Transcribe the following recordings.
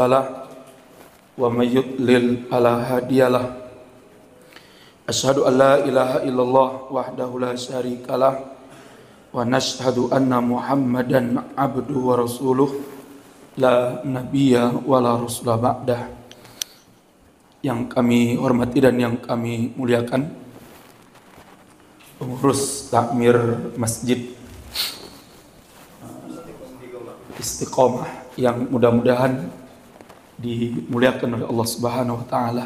له ومن يضلل فلا هادي له أشهد أن لا إله إلا الله وحده لا شريك له ونشهد أن محمدا عبده ورسوله لا نبي ولا رسول بعده. Yang kami hormati dan yang kami muliakan pengurus takmir Masjid Istiqomah yang mudah-mudahan dimuliakan oleh Allah Subhanahu wa taala.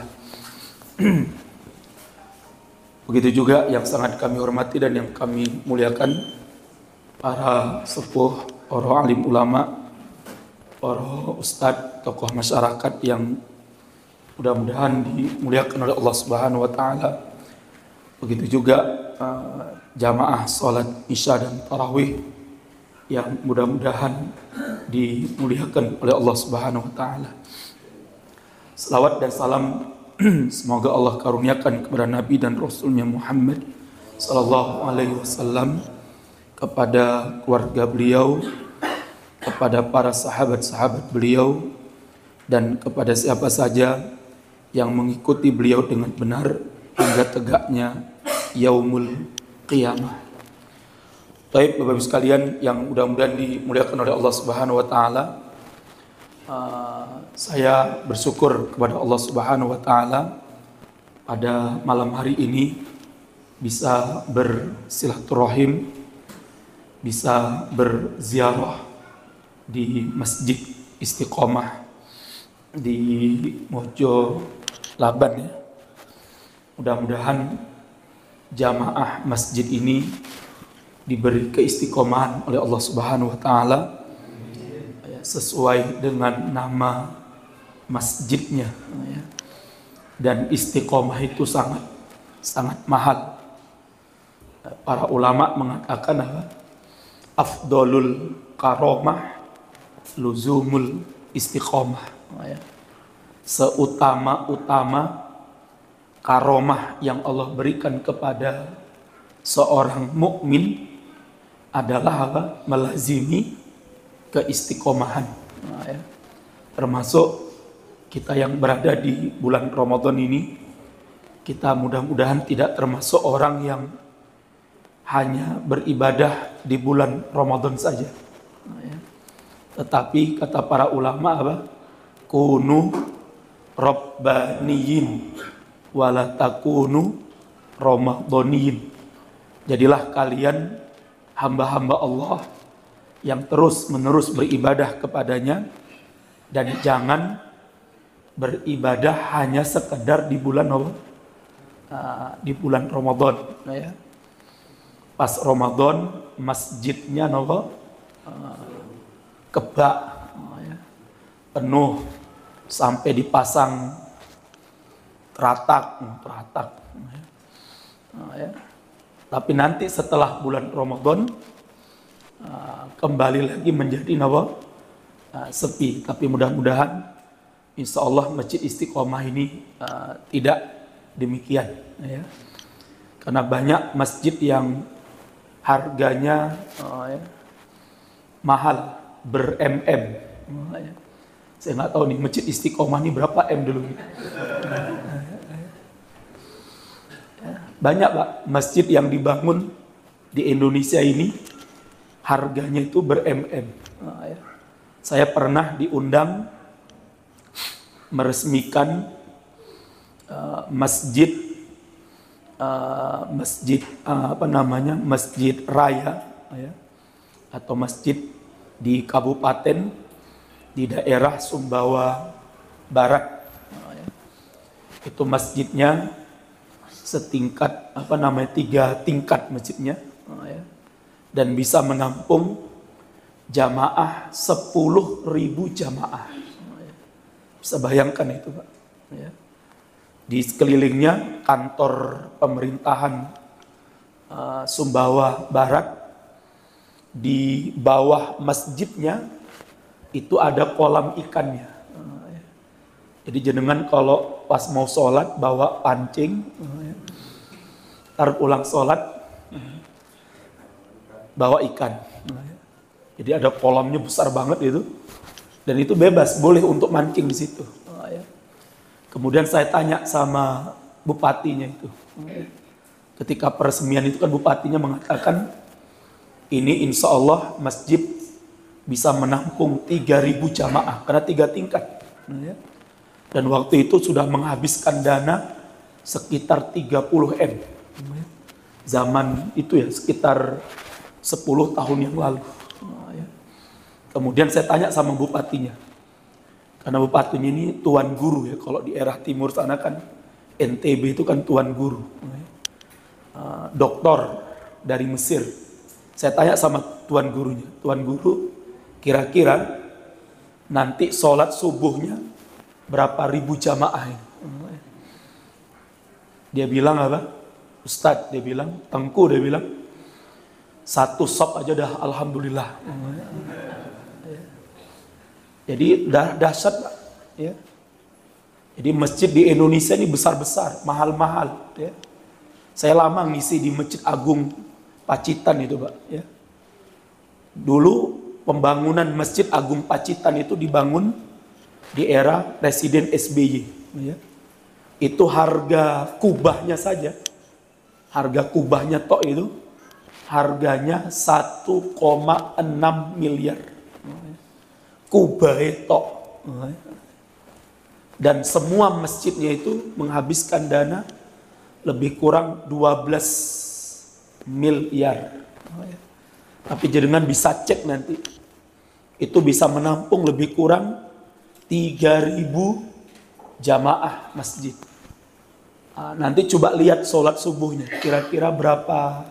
Begitu juga yang sangat kami hormati dan yang kami muliakan para sepuh, para alim ulama, para ustadz, tokoh masyarakat yang mudah-mudahan dimuliakan oleh Allah Subhanahu wa taala. Begitu juga jamaah salat Isya dan tarawih yang mudah-mudahan dimuliakan oleh Allah Subhanahu wa taala. Selawat dan salam semoga Allah karuniakan kepada Nabi dan Rasulnya Muhammad sallallahu alaihi wasallam, kepada keluarga beliau, kepada para sahabat-sahabat beliau, dan kepada siapa saja yang mengikuti beliau dengan benar hingga tegaknya yaumul qiyamah. Baik Bapak Ibu sekalian yang mudah-mudahan dimuliakan oleh Allah Subhanahu wa taala, saya bersyukur kepada Allah Subhanahu wa taala pada malam hari ini bisa bersilaturahim, bisa berziarah di Masjid Istiqomah di Mojo Laban ya. Mudah-mudahan jamaah masjid ini diberi keistiqomahan oleh Allah Subhanahu wa taala sesuai dengan nama masjidnya ya. Dan istiqomah itu sangat mahal. Para ulama mengatakan apa? Afdolul karomah luzumul istiqomah ya. Seutama-utama karomah yang Allah berikan kepada seorang mukmin adalah apa? Melazimi keistiqomahan ya. Termasuk kita yang berada di bulan Ramadan ini, kita mudah-mudahan tidak termasuk orang yang hanya beribadah di bulan Ramadan saja ya. Tetapi kata para ulama apa? Kunu rabbaniyin wala takunu ramadhaniyin. Jadilah kalian hamba-hamba Allah yang terus-menerus beribadah kepadanya, dan jangan beribadah hanya sekedar di bulan di bulan Ramadan ya. Pas Ramadan masjidnya kebak ya, penuh sampai dipasang teratak ya. Tapi nanti setelah bulan Ramadan kembali lagi menjadi sepi. Tapi mudah-mudahan insya Allah Masjid Istiqomah ini tidak demikian ya. Karena banyak masjid yang harganya mahal, ber-MM ya. Saya nggak tahu nih Masjid Istiqomah ini berapa M dulu. Banyak Pak masjid yang dibangun di Indonesia ini harganya itu ber-MM. Saya pernah diundang meresmikan masjid Masjid Raya ya, atau masjid di kabupaten di daerah Sumbawa Barat ya. Itu masjidnya setingkat 3 tingkat masjidnya ya. Dan bisa menampung jamaah 10.000 jamaah. Bisa bayangkan itu Pak ya. Di sekelilingnya kantor pemerintahan Sumbawa Barat, di bawah masjidnya itu ada kolam ikannya. Jadi jenengan kalau pas mau sholat bawa pancing, tar pulang sholat bawa ikan. Jadi ada kolamnya besar banget itu. Dan itu bebas, boleh untuk mancing di situ. Ya. Kemudian saya tanya sama bupatinya itu. Ketika peresmian itu kan bupatinya mengatakan, ini insya Allah masjid bisa menampung 3.000 jamaah, karena 3 tingkat. Ya. Dan waktu itu sudah menghabiskan dana sekitar 30 M. Zaman itu ya, sekitar 10 tahun yang lalu. Kemudian saya tanya sama bupatinya, karena bupatinya ini tuan guru ya, kalau di daerah timur sana kan NTB itu kan tuan guru, doktor dari Mesir. Saya tanya sama tuan gurunya, tuan guru kira-kira nanti sholat subuhnya berapa ribu jamaah ini? Dia bilang apa? Ustadz, dia bilang, Tengku, dia bilang, 1 sop aja dah alhamdulillah. Jadi dahsyat, Pak. Ya. Jadi masjid di Indonesia ini besar-besar, mahal-mahal. Ya. Saya lama ngisi di Masjid Agung Pacitan itu, Pak. Ya. Dulu pembangunan Masjid Agung Pacitan itu dibangun di era Presiden SBY. Ya. Itu harga kubahnya saja, harga kubahnya tok itu, harganya 1,6 miliar. Kubah tok. Dan semua masjidnya itu menghabiskan dana lebih kurang 12 miliar. Tapi jenengan bisa cek nanti, itu bisa menampung lebih kurang 3.000 jamaah masjid. Nanti coba lihat sholat subuhnya, kira-kira berapa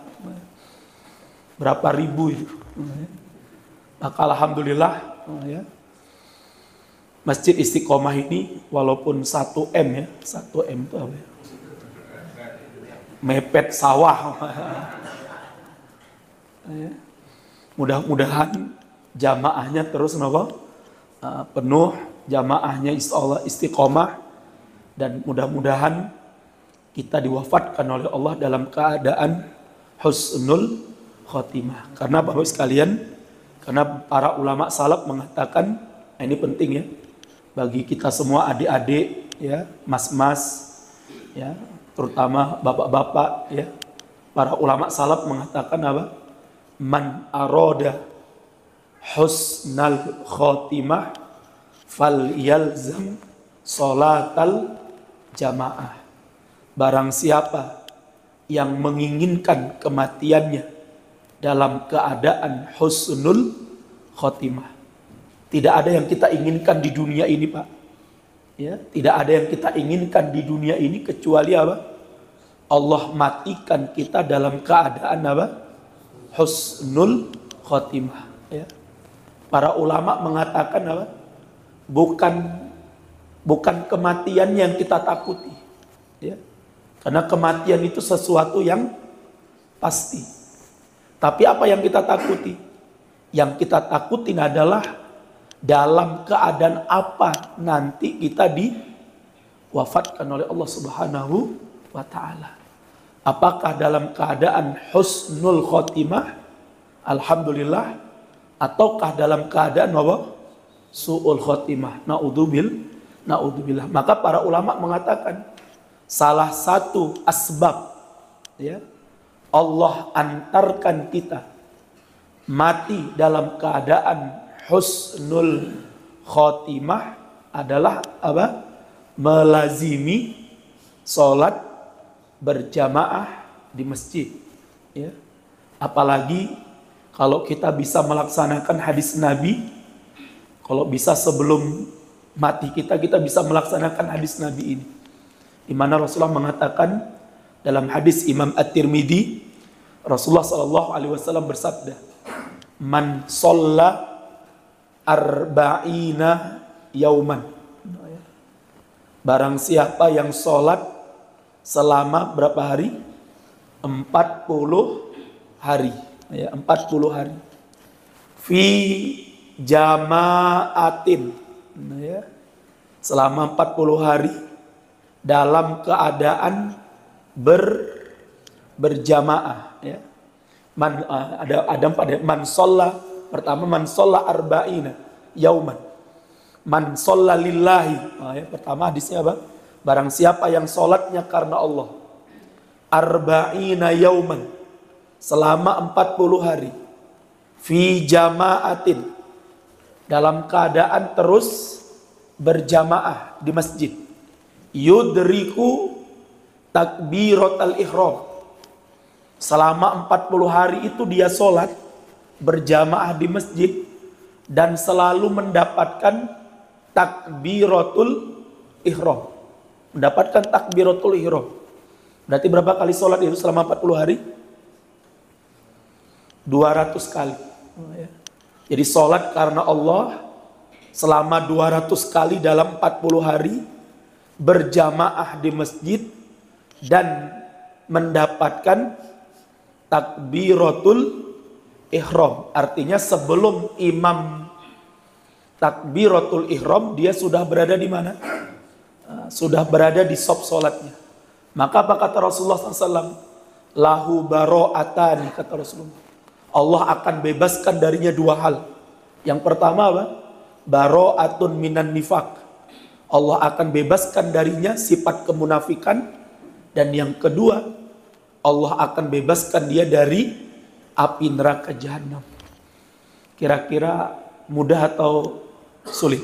ribu itu. Maka alhamdulillah, ya, Masjid Istiqomah ini walaupun 1 M ya, 1 M itu apa ya? Mepet sawah. Mudah-mudahan jamaahnya terus penuh, jamaahnya insya Allah istiqomah, dan mudah-mudahan kita diwafatkan oleh Allah dalam keadaan husnul khotimah. Karena Bapak sekalian, karena para ulama salaf mengatakan, ini penting ya, bagi kita semua adik-adik ya, mas-mas ya, terutama bapak-bapak ya, para ulama salaf mengatakan apa? Man aroda husnal khotimah fal yalzam sholatal jamaah. Barang siapa yang menginginkan kematiannya dalam keadaan husnul khotimah. Tidak ada yang kita inginkan di dunia ini, Pak. Ya, tidak ada yang kita inginkan di dunia ini kecuali apa? Allah matikan kita dalam keadaan apa? Husnul khotimah. Ya. Para ulama mengatakan apa? Bukan kematian yang kita takuti. Ya. Karena kematian itu sesuatu yang pasti. Tapi apa yang kita takuti? Yang kita takutin adalah dalam keadaan apa nanti kita diwafatkan oleh Allah Subhanahu wa ta'ala. Apakah dalam keadaan husnul khotimah, alhamdulillah, ataukah dalam keadaan apa? Su'ul khotimah, na'udzubillah. Maka para ulama mengatakan salah satu asbab ya, Allah antarkan kita mati dalam keadaan husnul khotimah adalah apa? Melazimi sholat berjamaah di masjid. Ya. Apalagi kalau kita bisa melaksanakan hadis Nabi, kalau bisa sebelum mati kita bisa melaksanakan hadis Nabi ini. Di mana Rasulullah mengatakan dalam hadis Imam At-Tirmidzi, Rasulullah SAW bersabda, Man sholla arba'ina yauman. Barang siapa yang sholat selama berapa hari? 40 hari. Ya, 40 hari. Fi jama'atin. Ya, selama 40 hari dalam keadaan berjamaah. Ya. Ada pada man sholla, pertama man sholla arba'ina yauman. Man sholla lillahi. Pertama hadisnya apa? Barang siapa yang sholatnya karena Allah. Arba'ina yauman. Selama 40 hari. Fi jama'atin. Dalam keadaan terus berjamaah di masjid. Yudriku takbiratul ihram. Selama 40 hari itu dia sholat berjamaah di masjid dan selalu mendapatkan takbiratul ihram. Mendapatkan takbiratul ihram. Berarti berapa kali sholat itu selama 40 hari? 200 kali. Jadi sholat karena Allah selama 200 kali dalam 40 hari berjamaah di masjid dan mendapatkan takbiratul ihram. Artinya sebelum imam takbiratul ihram dia sudah berada di mana? Sudah berada di sop sholatnya. Maka apa kata Rasulullah SAW? Lahu baro'atani, kata Rasulullah. Allah akan bebaskan darinya dua hal. Yang pertama apa? Baro'atun minan nifaq. Allah akan bebaskan darinya sifat kemunafikan. Dan yang kedua, Allah akan bebaskan dia dari api neraka jahanam. Kira-kira mudah atau sulit?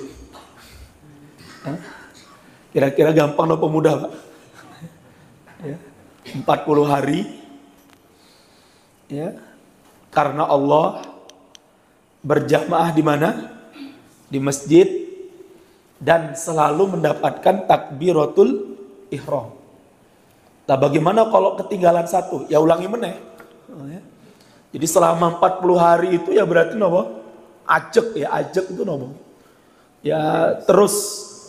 Kira-kira gampang atau mudah, Pak? 40 hari ya, karena Allah berjamaah di mana? Di masjid dan selalu mendapatkan takbiratul ihram. Nah, bagaimana kalau ketinggalan satu? Ya ulangi meneh. Jadi selama 40 hari itu ya berarti nopo? Ajek itu nopo? Ya terus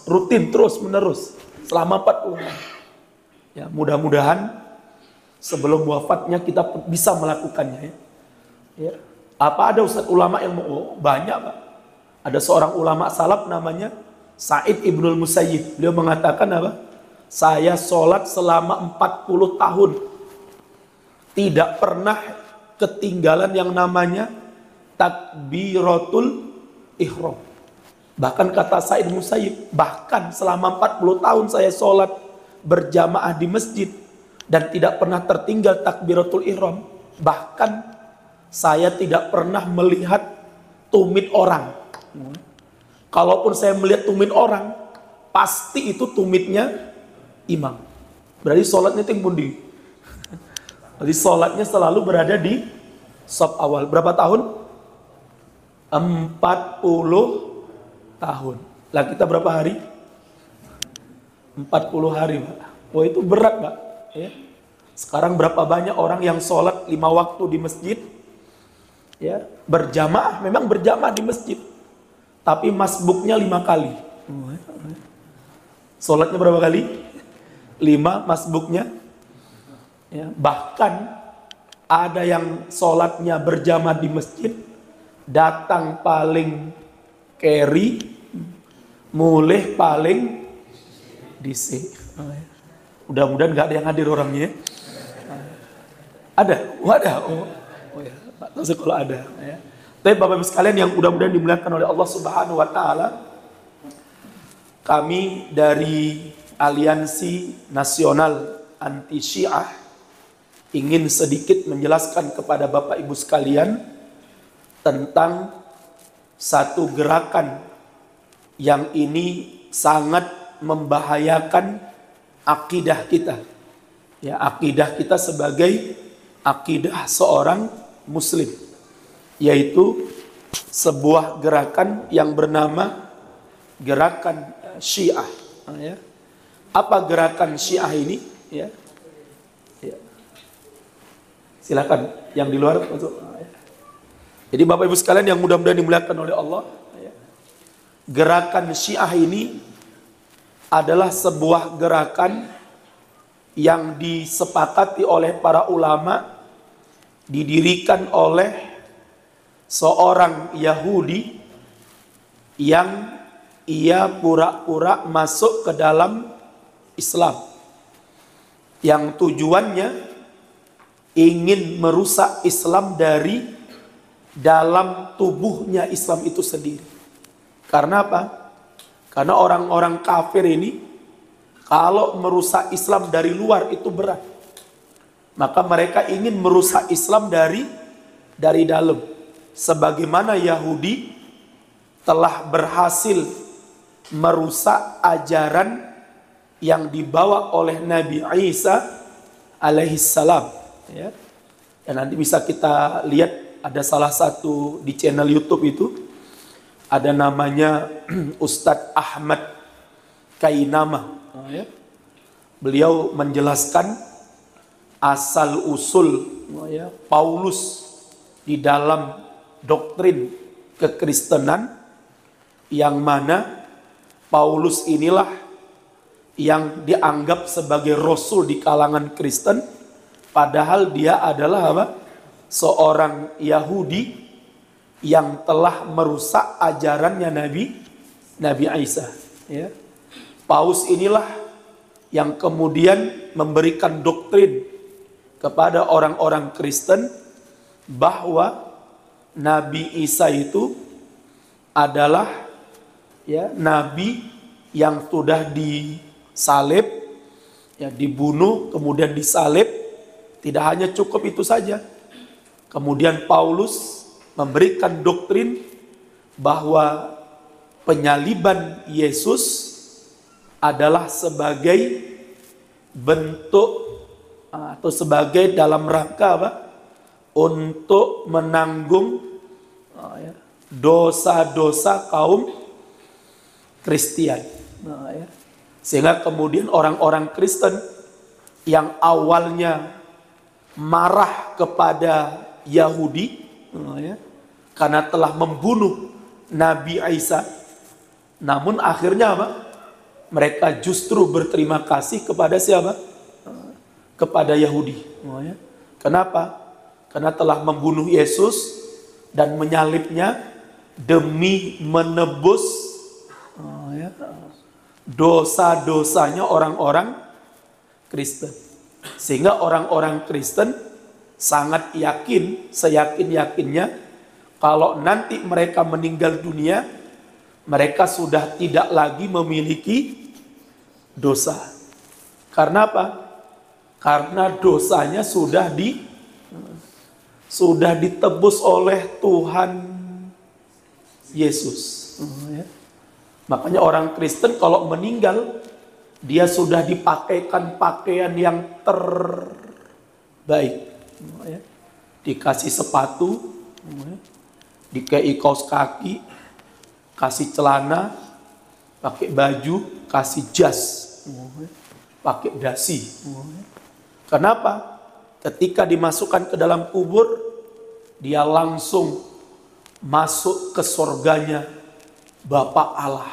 rutin terus menerus selama 40 hari. Ya, mudah-mudahan sebelum wafatnya kita bisa melakukannya. Ya. Apa ada ustadz ulama yang banyak, Pak? Ada seorang ulama salaf namanya Sa'id Ibnul Musayyib. Beliau mengatakan apa? Saya sholat selama 40 tahun. Tidak pernah ketinggalan yang namanya takbiratul ihram. Bahkan kata Sa'id Musayyib, bahkan selama 40 tahun saya sholat berjamaah di masjid dan tidak pernah tertinggal takbiratul ihram. Bahkan saya tidak pernah melihat tumit orang. Kalaupun saya melihat tumit orang, pasti itu tumitnya imam. Berarti sholatnya tinggi. Jadi sholatnya selalu berada di saf awal. Berapa tahun? 40 tahun. Lah kita berapa hari? 40 hari, Pak. Wah, itu berat, Pak. Ya. Sekarang berapa banyak orang yang sholat 5 waktu di masjid? Ya, berjamaah, memang berjamaah di masjid. Tapi masbuknya 5 kali. Sholatnya berapa kali? 5, masbuknya. Ya, bahkan ada yang sholatnya berjamaah di masjid, datang paling keri, mulih paling DC. Mudah-mudahan gak ada yang hadir orangnya. Ada? Ada. Oh ya, Pak tahu kalau ada. Ya. Tapi Bapak Ibu sekalian yang mudah-mudahan dimuliakan oleh Allah Subhanahu Wa Taala, kami dari Aliansi Nasional Anti Syiah ingin sedikit menjelaskan kepada Bapak Ibu sekalian tentang satu gerakan yang ini sangat membahayakan akidah kita. Ya, akidah kita sebagai akidah seorang muslim, yaitu sebuah gerakan yang bernama gerakan Syiah. Ya. Apa gerakan Syiah ini? Ya. Ya. Silakan yang di luar masuk. Jadi Bapak Ibu sekalian yang mudah-mudahan dimuliakan oleh Allah, ya. Gerakan Syiah ini adalah sebuah gerakan yang disepakati oleh para ulama, didirikan oleh seorang Yahudi yang ia pura-pura masuk ke dalam Islam, yang tujuannya ingin merusak Islam dari dalam tubuhnya Islam itu sendiri. Karena apa? Karena orang-orang kafir ini kalau merusak Islam dari luar itu berat. Maka mereka ingin merusak Islam dari dalam. Sebagaimana Yahudi telah berhasil merusak ajaran yang dibawa oleh Nabi Isa alaihissalam. Ya. Dan nanti bisa kita lihat ada salah satu di channel YouTube itu. Ada namanya Ustadz Ahmad Kainama. Beliau menjelaskan asal-usul Paulus di dalam doktrin kekristenan, yang mana Paulus inilah yang dianggap sebagai rasul di kalangan Kristen, padahal dia adalah apa? Seorang Yahudi yang telah merusak ajarannya Nabi Isa. Ya. Paus inilah yang kemudian memberikan doktrin kepada orang-orang Kristen bahwa Nabi Isa itu adalah nabi yang sudah disalib, dibunuh, kemudian disalib. Tidak hanya cukup itu saja. Kemudian Paulus memberikan doktrin bahwa penyaliban Yesus adalah sebagai bentuk atau sebagai dalam rangka apa? Untuk menanggung dosa-dosa kaum Kristian. Sehingga kemudian orang-orang Kristen yang awalnya marah kepada Yahudi karena telah membunuh Nabi Isa, namun akhirnya apa? Mereka justru berterima kasih kepada siapa? Kepada Yahudi. Kenapa? Karena telah membunuh Yesus dan menyalibnya demi menebus dosa-dosanya orang-orang Kristen. Sehingga orang-orang Kristen sangat yakin, seyakin-yakinnya, kalau nanti mereka meninggal dunia, mereka sudah tidak lagi memiliki dosa. Karena apa? Karena dosanya sudah ditebus oleh Tuhan Yesus. Makanya orang Kristen kalau meninggal, dia sudah dipakaikan pakaian yang terbaik. Dikasih sepatu, dikasih kaos kaki, kasih celana, pakai baju, kasih jas, pakai dasi. Kenapa? Ketika dimasukkan ke dalam kubur, dia langsung masuk ke surganya Bapa Allah.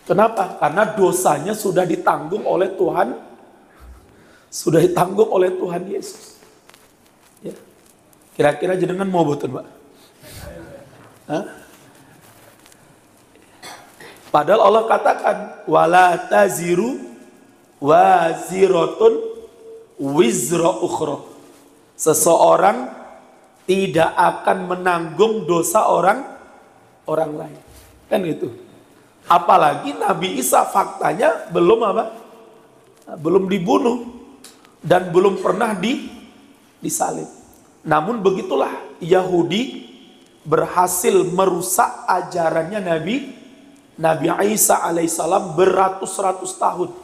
Kenapa? Karena dosanya sudah ditanggung oleh Tuhan, sudah ditanggung oleh Tuhan Yesus. Ya. Kira-kira jenengan mau boten, Pak? Padahal Allah katakan wala taziru waziratun wizra ukhra. Seseorang tidak akan menanggung dosa orang lain. Kan gitu. Apalagi Nabi Isa faktanya belum apa? Belum dibunuh dan belum pernah disalib. Namun begitulah Yahudi berhasil merusak ajarannya Nabi Isa alaihissalam beratus-ratus tahun.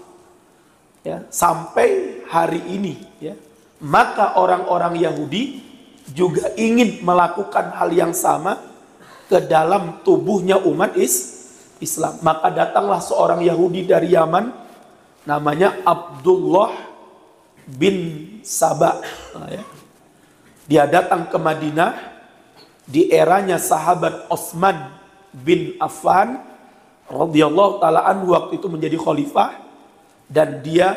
Ya, sampai hari ini. Ya. Maka orang-orang Yahudi juga ingin melakukan hal yang sama ke dalam tubuhnya umat Islam. Maka datanglah seorang Yahudi dari Yaman, namanya Abdullah bin Saba. Dia datang ke Madinah di eranya sahabat Utsman bin Affan radhiyallahu taala anhu, waktu itu menjadi khalifah, dan dia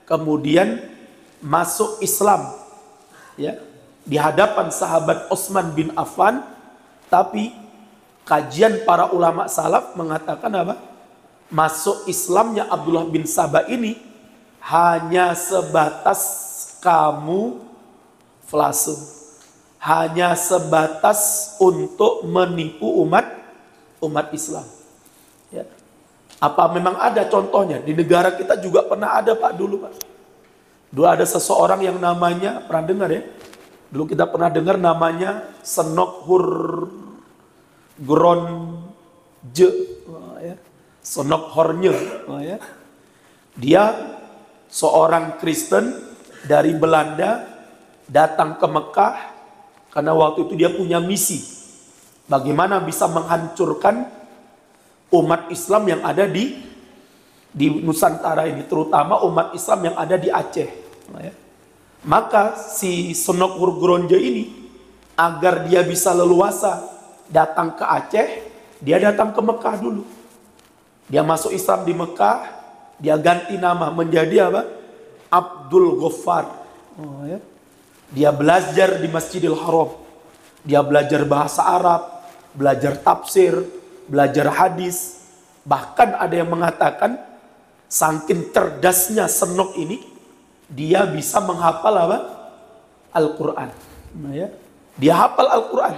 kemudian masuk Islam ya di hadapan sahabat Utsman bin Affan. Tapi kajian para ulama salaf mengatakan apa? Masuk Islamnya Abdullah bin Saba ini hanya sebatas kamuflase, hanya sebatas untuk menipu umat Islam. Ya. Apa memang ada contohnya? Di negara kita juga pernah ada Pak dulu Pak. Dulu ada seseorang yang namanya, pernah dengar ya? Dulu kita pernah dengar namanya Senok Hurgronje, ya. Senok Hornje, ya. Dia seorang Kristen dari Belanda datang ke Mekah karena waktu itu dia punya misi. Bagaimana bisa menghancurkan umat Islam yang ada di Nusantara ini, terutama umat Islam yang ada di Aceh. Ya. Maka si Senok Hurgronje ini, agar dia bisa leluasa datang ke Aceh, dia datang ke Mekah dulu. Dia masuk Islam di Mekah, dia ganti nama menjadi apa? Abdul Ghaffar. Oh, ya. Dia belajar di Masjidil Haram. Dia belajar bahasa Arab, belajar tafsir, belajar hadis. Bahkan ada yang mengatakan saking cerdasnya Senok ini, dia bisa menghafal apa? Al-Quran. Nah, ya. Dia hafal Al-Quran.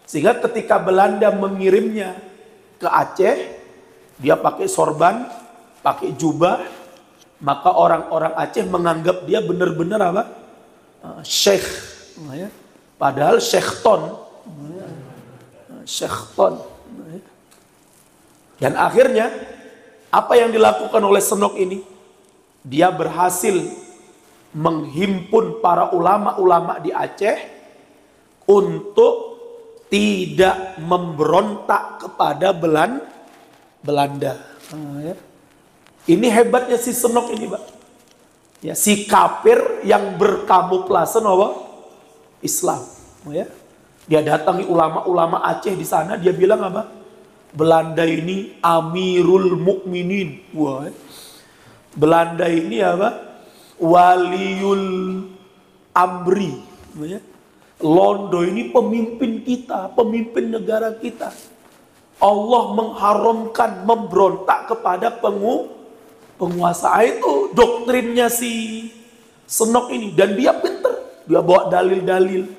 Sehingga ketika Belanda mengirimnya ke Aceh, dia pakai sorban, pakai jubah, maka orang-orang Aceh menganggap dia benar-benar apa? Syekh. Nah, ya. Padahal Syekhton. Syekhton. Nah, ya. Dan akhirnya apa yang dilakukan oleh Senok ini? Dia berhasil menghimpun para ulama-ulama di Aceh untuk tidak memberontak kepada Belanda. Ya. Ini hebatnya si Senok ini, Pak. Ya, si kafir yang berkamuflase Islam. Ya. Dia datangi ulama-ulama Aceh di sana, dia bilang apa? Belanda ini Amirul Mukminin. Wah. Belanda ini apa? Waliul Amri. Ya. Londo ini pemimpin kita, pemimpin negara kita. Allah mengharamkan memberontak kepada penguasa. Itu doktrinnya si Senok ini. Dan dia pintar. Dia bawa dalil-dalil.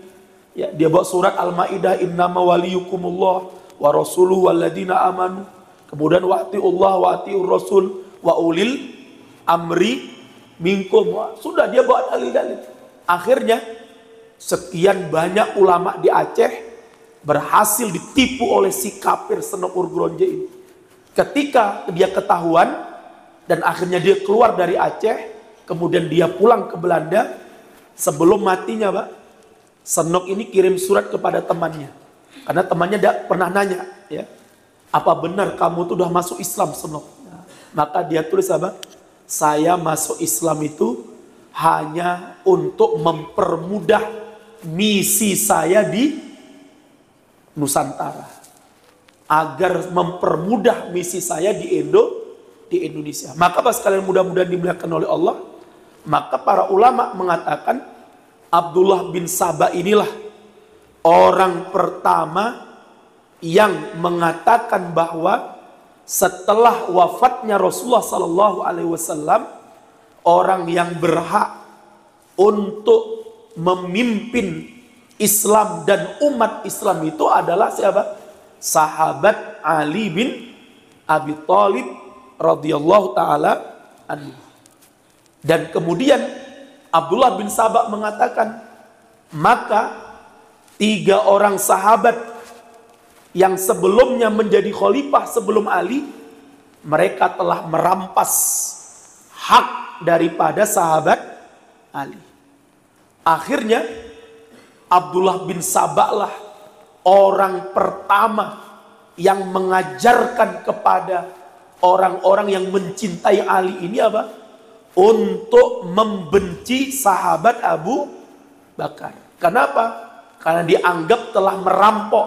Ya, dia bawa surat Al-Maidah, innama waliyukumullah wa rasuluhu walladina amanu. Kemudian wa atiullah wa atiur rasul wa ulil amri minkum. Sudah dia bawa dalil-dalil. Akhirnya sekian banyak ulama di Aceh berhasil ditipu oleh si kafir Senok Hurgronje ini. Ketika dia ketahuan dan akhirnya dia keluar dari Aceh, kemudian dia pulang ke Belanda, sebelum matinya Pak, Senok ini kirim surat kepada temannya. Karena temannya pernah nanya, ya, apa benar kamu tuh udah masuk Islam Senok? Nah, maka dia tulis apa? Saya masuk Islam itu hanya untuk mempermudah misi saya di Nusantara, agar mempermudah misi saya di Indonesia. Maka pas kalian mudah-mudahan dimuliakan oleh Allah, maka para ulama mengatakan Abdullah bin Saba inilah orang pertama yang mengatakan bahwa setelah wafatnya Rasulullah Sallallahu Alaihi Wasallam, orang yang berhak untuk memimpin Islam dan umat Islam itu adalah siapa? Sahabat Ali bin Abi Thalib radhiyallahu taala anhu. Dan kemudian Abdullah bin Saba mengatakan, maka 3 orang sahabat yang sebelumnya menjadi khalifah sebelum Ali, mereka telah merampas hak daripada sahabat Ali. Akhirnya Abdullah bin Saba lah orang pertama yang mengajarkan kepada orang-orang yang mencintai Ali ini apa? Untuk membenci sahabat Abu Bakar. Kenapa? Karena dianggap telah merampok,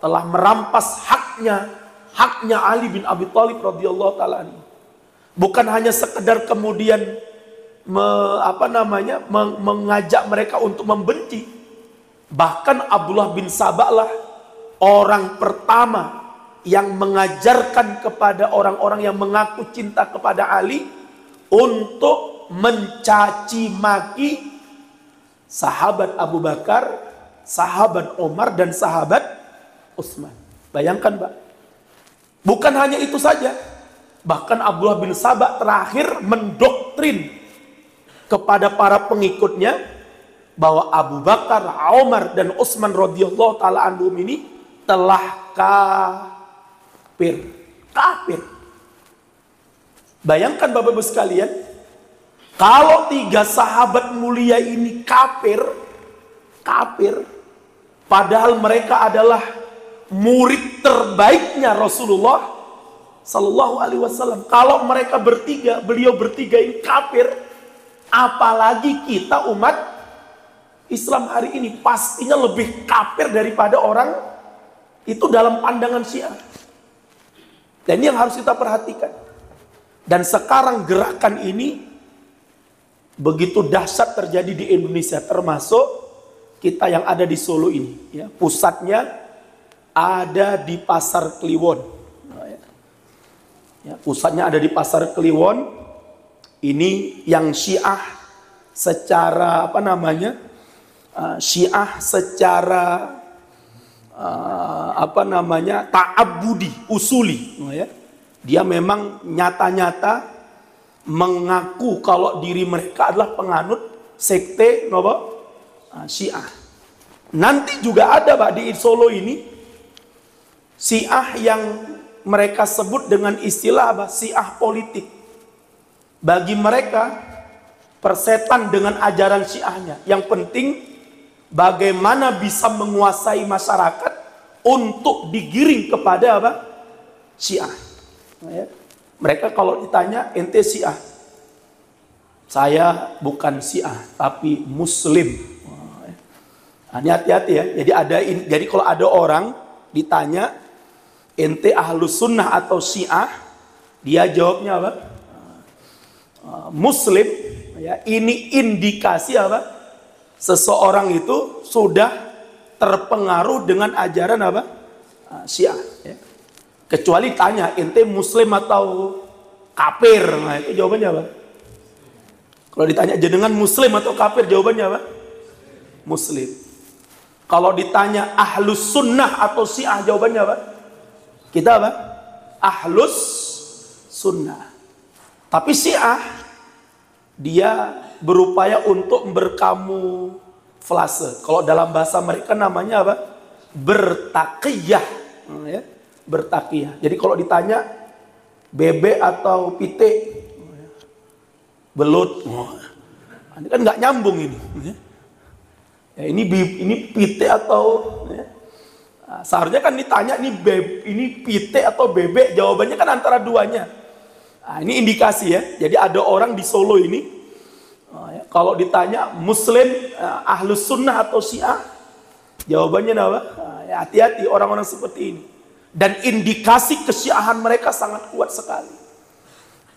telah merampas haknya Ali bin Abi Thalib radhiyallahu taala anhu. Bukan hanya sekedar kemudian mengajak mereka untuk membenci. Bahkan Abdullah bin Saba lah orang pertama yang mengajarkan kepada orang-orang yang mengaku cinta kepada Ali untuk mencaci maki sahabat Abu Bakar, sahabat Umar, dan sahabat Utsman. Bayangkan Pak, Bukan hanya itu saja, bahkan Abdullah bin Sabah terakhir mendoktrin kepada para pengikutnya bahwa Abu Bakar, Umar, dan Utsman radhiyallahu taala anhum ini telah kafir. Kafir. Bayangkan Bapak Ibu sekalian, kalau 3 sahabat mulia ini kafir, padahal mereka adalah murid terbaiknya Rasulullah Sallallahu Alaihi Wasallam. Kalau mereka bertiga, beliau bertiga ini kafir, apalagi kita umat Islam hari ini pastinya lebih kafir daripada orang itu dalam pandangan Syiah. Dan ini yang harus kita perhatikan. Dan sekarang gerakan ini begitu dahsyat terjadi di Indonesia, termasuk kita yang ada di Solo ini. Ya, pusatnya ada di Pasar Kliwon. Ya, pusatnya ada di Pasar Kliwon. Ini yang Syiah secara Syiah secara ta'abbudi, usuli. Ya. Dia memang nyata-nyata mengaku kalau diri mereka adalah penganut sekte Syiah. Nanti juga ada Pak di Solo ini Syiah yang mereka sebut dengan istilah Syiah politik. Bagi mereka persetan dengan ajaran Syiahnya. Yang penting bagaimana bisa menguasai masyarakat untuk digiring kepada Syiah. Ya. Mereka kalau ditanya ente Syiah, saya bukan Syiah tapi Muslim. Ini hati-hati ya. Jadi kalau ada orang ditanya ente Ahlus Sunnah atau Syiah, dia jawabnya apa? Muslim. Ya, ini indikasi apa? Seseorang itu sudah terpengaruh dengan ajaran Syiah. Ya. Kecuali tanya ente Muslim atau kafir, nah itu jawabannya apa? Kalau ditanya jenengan Muslim atau kafir, jawabannya apa? Muslim. Kalau ditanya Ahlus Sunnah atau Syiah, jawabannya apa? Kita apa? Ahlus Sunnah. Tapi Syiah dia berupaya untuk berkamuflase. Kalau dalam bahasa mereka namanya apa? Bertaqiyah. Ya, bertaqiyah. Jadi kalau ditanya bebek atau pite, belut, ini kan nggak nyambung ini. Ya, ini pite atau ya. Seharusnya kan ditanya ini pite atau bebek, jawabannya kan antara duanya. Nah, ini indikasi ya. Jadi ada orang di Solo ini, kalau ditanya Muslim, Ahlus Sunnah atau Syiah, jawabannya apa? Ya, hati-hati orang-orang seperti ini. Dan indikasi kesyiahan mereka sangat kuat sekali.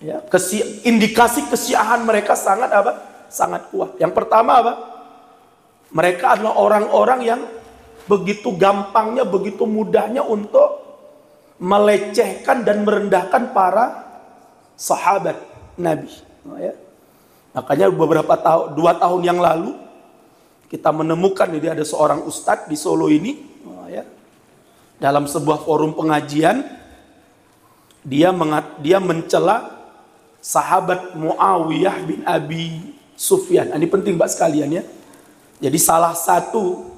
Ya, indikasi kesyiahan mereka sangat sangat kuat. Yang pertama apa? Mereka adalah orang-orang yang begitu gampangnya, begitu mudahnya untuk melecehkan dan merendahkan para sahabat Nabi. Ya. Makanya beberapa tahun, 2 tahun yang lalu kita menemukan jadi ada seorang ustadz di Solo ini, ya, dalam sebuah forum pengajian dia mencela sahabat Muawiyah bin Abi Sufyan. Ini penting Mbak sekalian ya. Jadi salah satu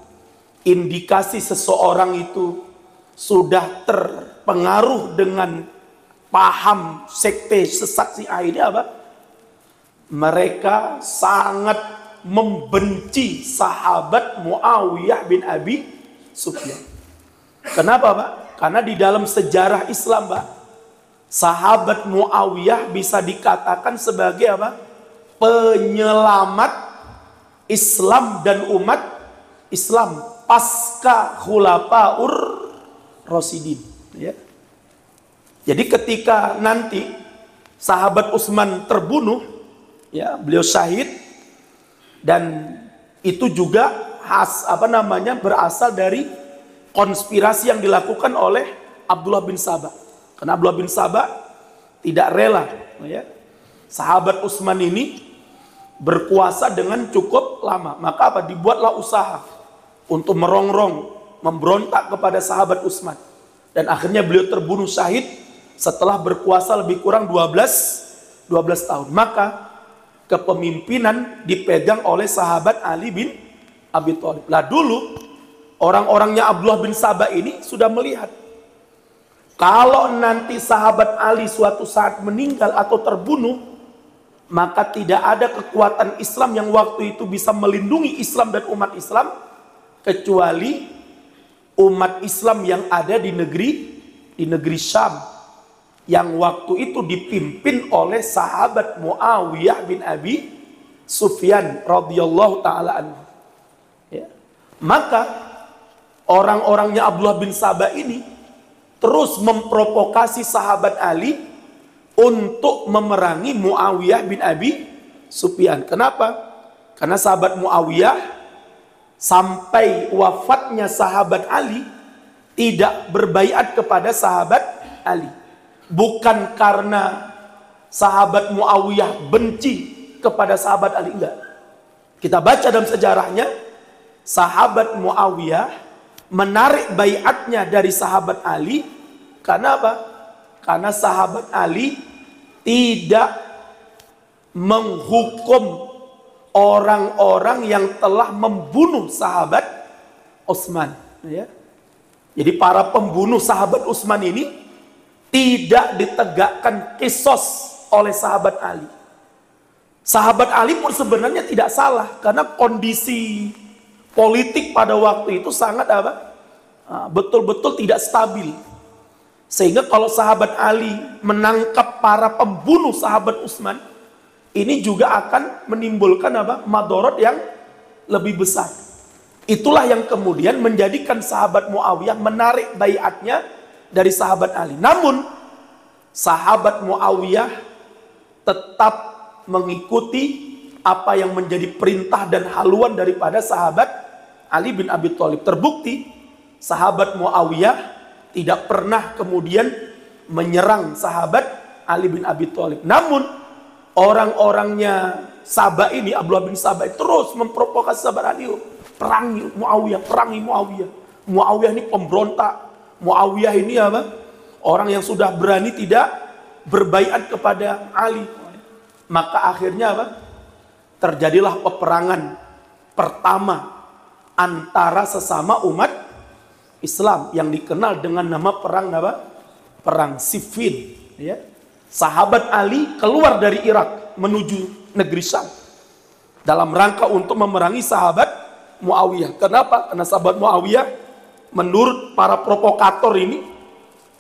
indikasi seseorang itu sudah terpengaruh dengan paham sekte sesat Syiah ini apa? Mereka sangat membenci sahabat Muawiyah bin Abi Sufyan. Kenapa Pak? Karena di dalam sejarah Islam Pak, sahabat Muawiyah bisa dikatakan sebagai apa? Penyelamat Islam dan umat Islam pasca Khulafaur Rasyidin. Ya. Jadi ketika nanti sahabat Utsman terbunuh, ya, beliau syahid, dan itu juga berasal dari konspirasi yang dilakukan oleh Abdullah bin Sabah. Karena Abdullah bin Sabah tidak rela, ya, sahabat Utsman ini berkuasa dengan cukup lama. Maka apa? Dibuatlah usaha untuk merongrong, memberontak kepada sahabat Utsman. Dan akhirnya beliau terbunuh syahid setelah berkuasa lebih kurang 12 tahun. Maka kepemimpinan dipegang oleh sahabat Ali bin Abi Thalib. Lah dulu orang-orangnya Abdullah bin Sabah ini sudah melihat kalau nanti sahabat Ali suatu saat meninggal atau terbunuh, maka tidak ada kekuatan Islam yang waktu itu bisa melindungi Islam dan umat Islam kecuali umat Islam yang ada di negeri Syam, yang waktu itu dipimpin oleh sahabat Muawiyah bin Abi Sufyan radhiyallahu taala anhu. Ya. Maka orang-orangnya Abdullah bin Sabah ini terus memprovokasi sahabat Ali untuk memerangi Muawiyah bin Abi Sufyan. Kenapa? Karena sahabat Muawiyah sampai wafatnya sahabat Ali tidak berbaiat kepada sahabat Ali. Bukan karena sahabat Muawiyah benci kepada sahabat Ali, enggak. Kita baca dalam sejarahnya, sahabat Muawiyah menarik baiatnya dari sahabat Ali. Karena apa? Karena sahabat Ali tidak menghukum orang-orang yang telah membunuh sahabat Utsman. Ya. Jadi para pembunuh sahabat Utsman ini tidak ditegakkan kisos oleh sahabat Ali. Sahabat Ali pun sebenarnya tidak salah karena kondisi politik pada waktu itu sangat apa? Betul-betul tidak stabil. Sehingga kalau sahabat Ali menangkap para pembunuh sahabat Utsman, ini juga akan menimbulkan apa? Madorot yang lebih besar. Itulah yang kemudian menjadikan sahabat Muawiyah menarik baiatnya dari sahabat Ali. Namun sahabat Muawiyah tetap mengikuti apa yang menjadi perintah dan haluan daripada sahabat Ali bin Abi Thalib. Terbukti sahabat Muawiyah tidak pernah kemudian menyerang sahabat Ali bin Abi Thalib. Namun orang-orangnya Sabah ini, Abdullah bin Sabah terus memprovokasi sahabat Ali, perangi Muawiyah, perangi Muawiyah. Muawiyah ini pemberontak. Muawiyah ini apa? Orang yang sudah berani tidak berbaiat kepada Ali. Maka akhirnya apa? Terjadilah peperangan pertama antara sesama umat Islam yang dikenal dengan nama perang apa? Perang Siffin. Ya. Sahabat Ali keluar dari Irak menuju negeri Syam dalam rangka untuk memerangi sahabat Muawiyah. Kenapa? Karena sahabat Muawiyah menurut para provokator ini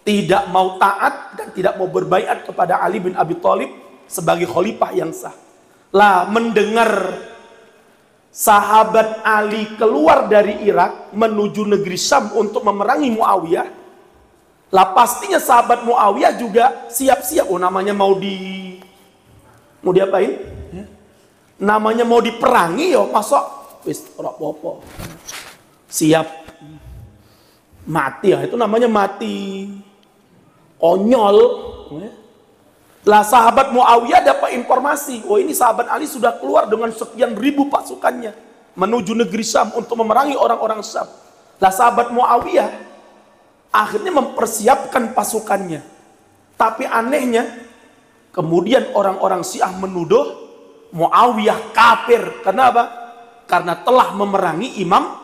tidak mau taat dan tidak mau berbaiat kepada Ali bin Abi Thalib sebagai khalifah yang sah. Lah mendengar sahabat Ali keluar dari Irak menuju negeri Syam untuk memerangi Muawiyah, lah pastinya sahabat Muawiyah juga siap-siap. Oh, namanya mau diapain? Namanya mau diperangi yo, masa wis ora apa-apa. Siap mati ya, itu namanya mati konyol. Lah sahabat Muawiyah dapat informasi, oh ini sahabat Ali sudah keluar dengan sekian ribu pasukannya menuju negeri Syam untuk memerangi orang-orang Syam. Lah sahabat Muawiyah akhirnya mempersiapkan pasukannya. Tapi anehnya kemudian orang-orang Syiah menuduh Muawiyah kafir. Kenapa? Karena telah memerangi Imam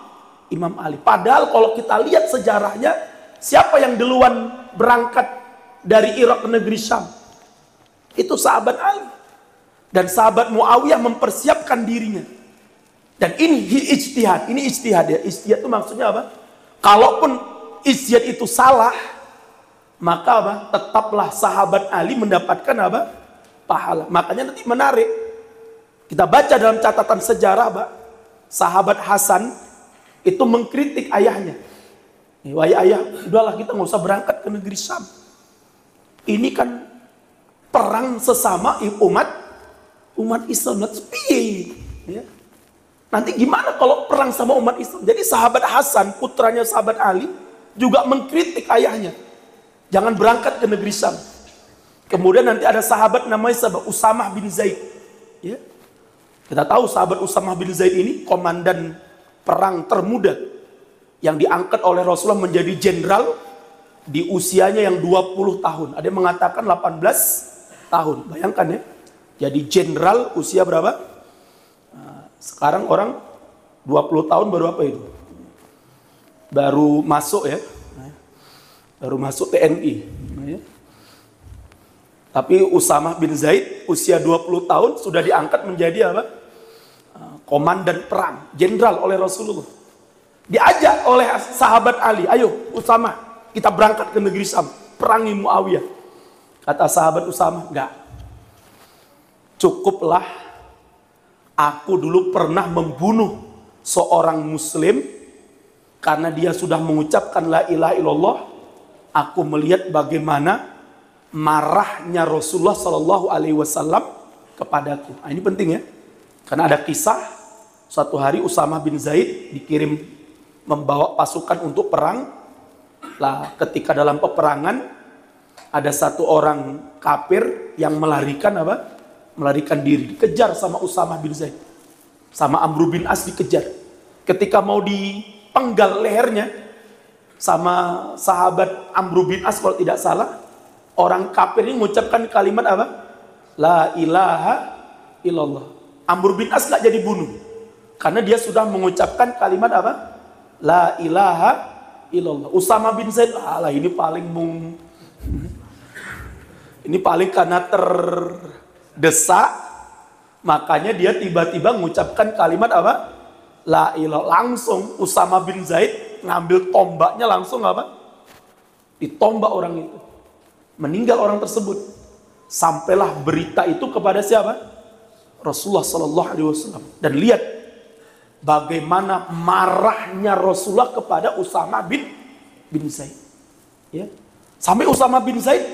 Ali. Padahal kalau kita lihat sejarahnya, siapa yang duluan berangkat dari Irak ke negeri Syam? Itu sahabat Ali. Dan sahabat Muawiyah mempersiapkan dirinya. Dan ini ijtihad. Ini ijtihad ya. Ijtihad itu maksudnya apa? Kalaupun ijtihad itu salah, maka apa? Tetaplah sahabat Ali mendapatkan apa? Pahala. Makanya nanti menarik. Kita baca dalam catatan sejarah, Pak, sahabat Hasan itu mengkritik ayahnya. Wahai ayah, udahlah kita nggak usah berangkat ke negeri Syam. Ini kan perang sesama umat Islam. Ya. Nanti gimana kalau perang sama umat Islam? Jadi sahabat Hasan, putranya sahabat Ali, juga mengkritik ayahnya. Jangan berangkat ke negeri Syam. Kemudian nanti ada sahabat namanya sahabat Usamah bin Zaid. Ya. Kita tahu sahabat Usamah bin Zaid ini komandan perang termuda yang diangkat oleh Rasulullah menjadi jenderal di usianya yang 20 tahun. Ada yang mengatakan 18 tahun. Bayangkan ya. Jadi jenderal usia berapa? Sekarang orang 20 tahun baru apa itu? Baru masuk ya. Baru masuk TNI. Tapi Usamah bin Zaid usia 20 tahun sudah diangkat menjadi apa? Komandan perang, jenderal oleh Rasulullah. Diajak oleh sahabat Ali, ayo Usamah, kita berangkat ke negeri Syam, perangi Muawiyah. Kata sahabat Usamah, enggak. Cukuplah, aku dulu pernah membunuh seorang muslim karena dia sudah mengucapkan la ilaha illallah. Aku melihat bagaimana marahnya Rasulullah Shallallahu Alaihi Wasallam kepadaku. Nah, ini penting ya, karena ada kisah suatu hari Usamah bin Zaid dikirim membawa pasukan untuk perang. Lah, ketika dalam peperangan ada satu orang kafir yang melarikan apa? Melarikan diri, dikejar sama Usamah bin Zaid, sama Amr bin As dikejar. Ketika mau dipenggal lehernya sama sahabat Amr bin As kalau tidak salah, orang kafir ini mengucapkan kalimat apa? La ilaha illallah. Amr bin As gak jadi bunuh karena dia sudah mengucapkan kalimat apa? La ilaha illallah. Usamah bin Zaid, alah ini paling ini paling karena terdesak, makanya dia tiba-tiba mengucapkan kalimat apa? La ilaha. Langsung Usamah bin Zaid ngambil tombaknya, langsung apa? Ditombak orang itu. Meninggal orang tersebut. Sampailah berita itu kepada siapa? Rasulullah Sallallahu Alaihi Wasallam. Dan lihat bagaimana marahnya Rasulullah kepada Usamah bin Zaid. Ya. Sampai Usamah bin Zaid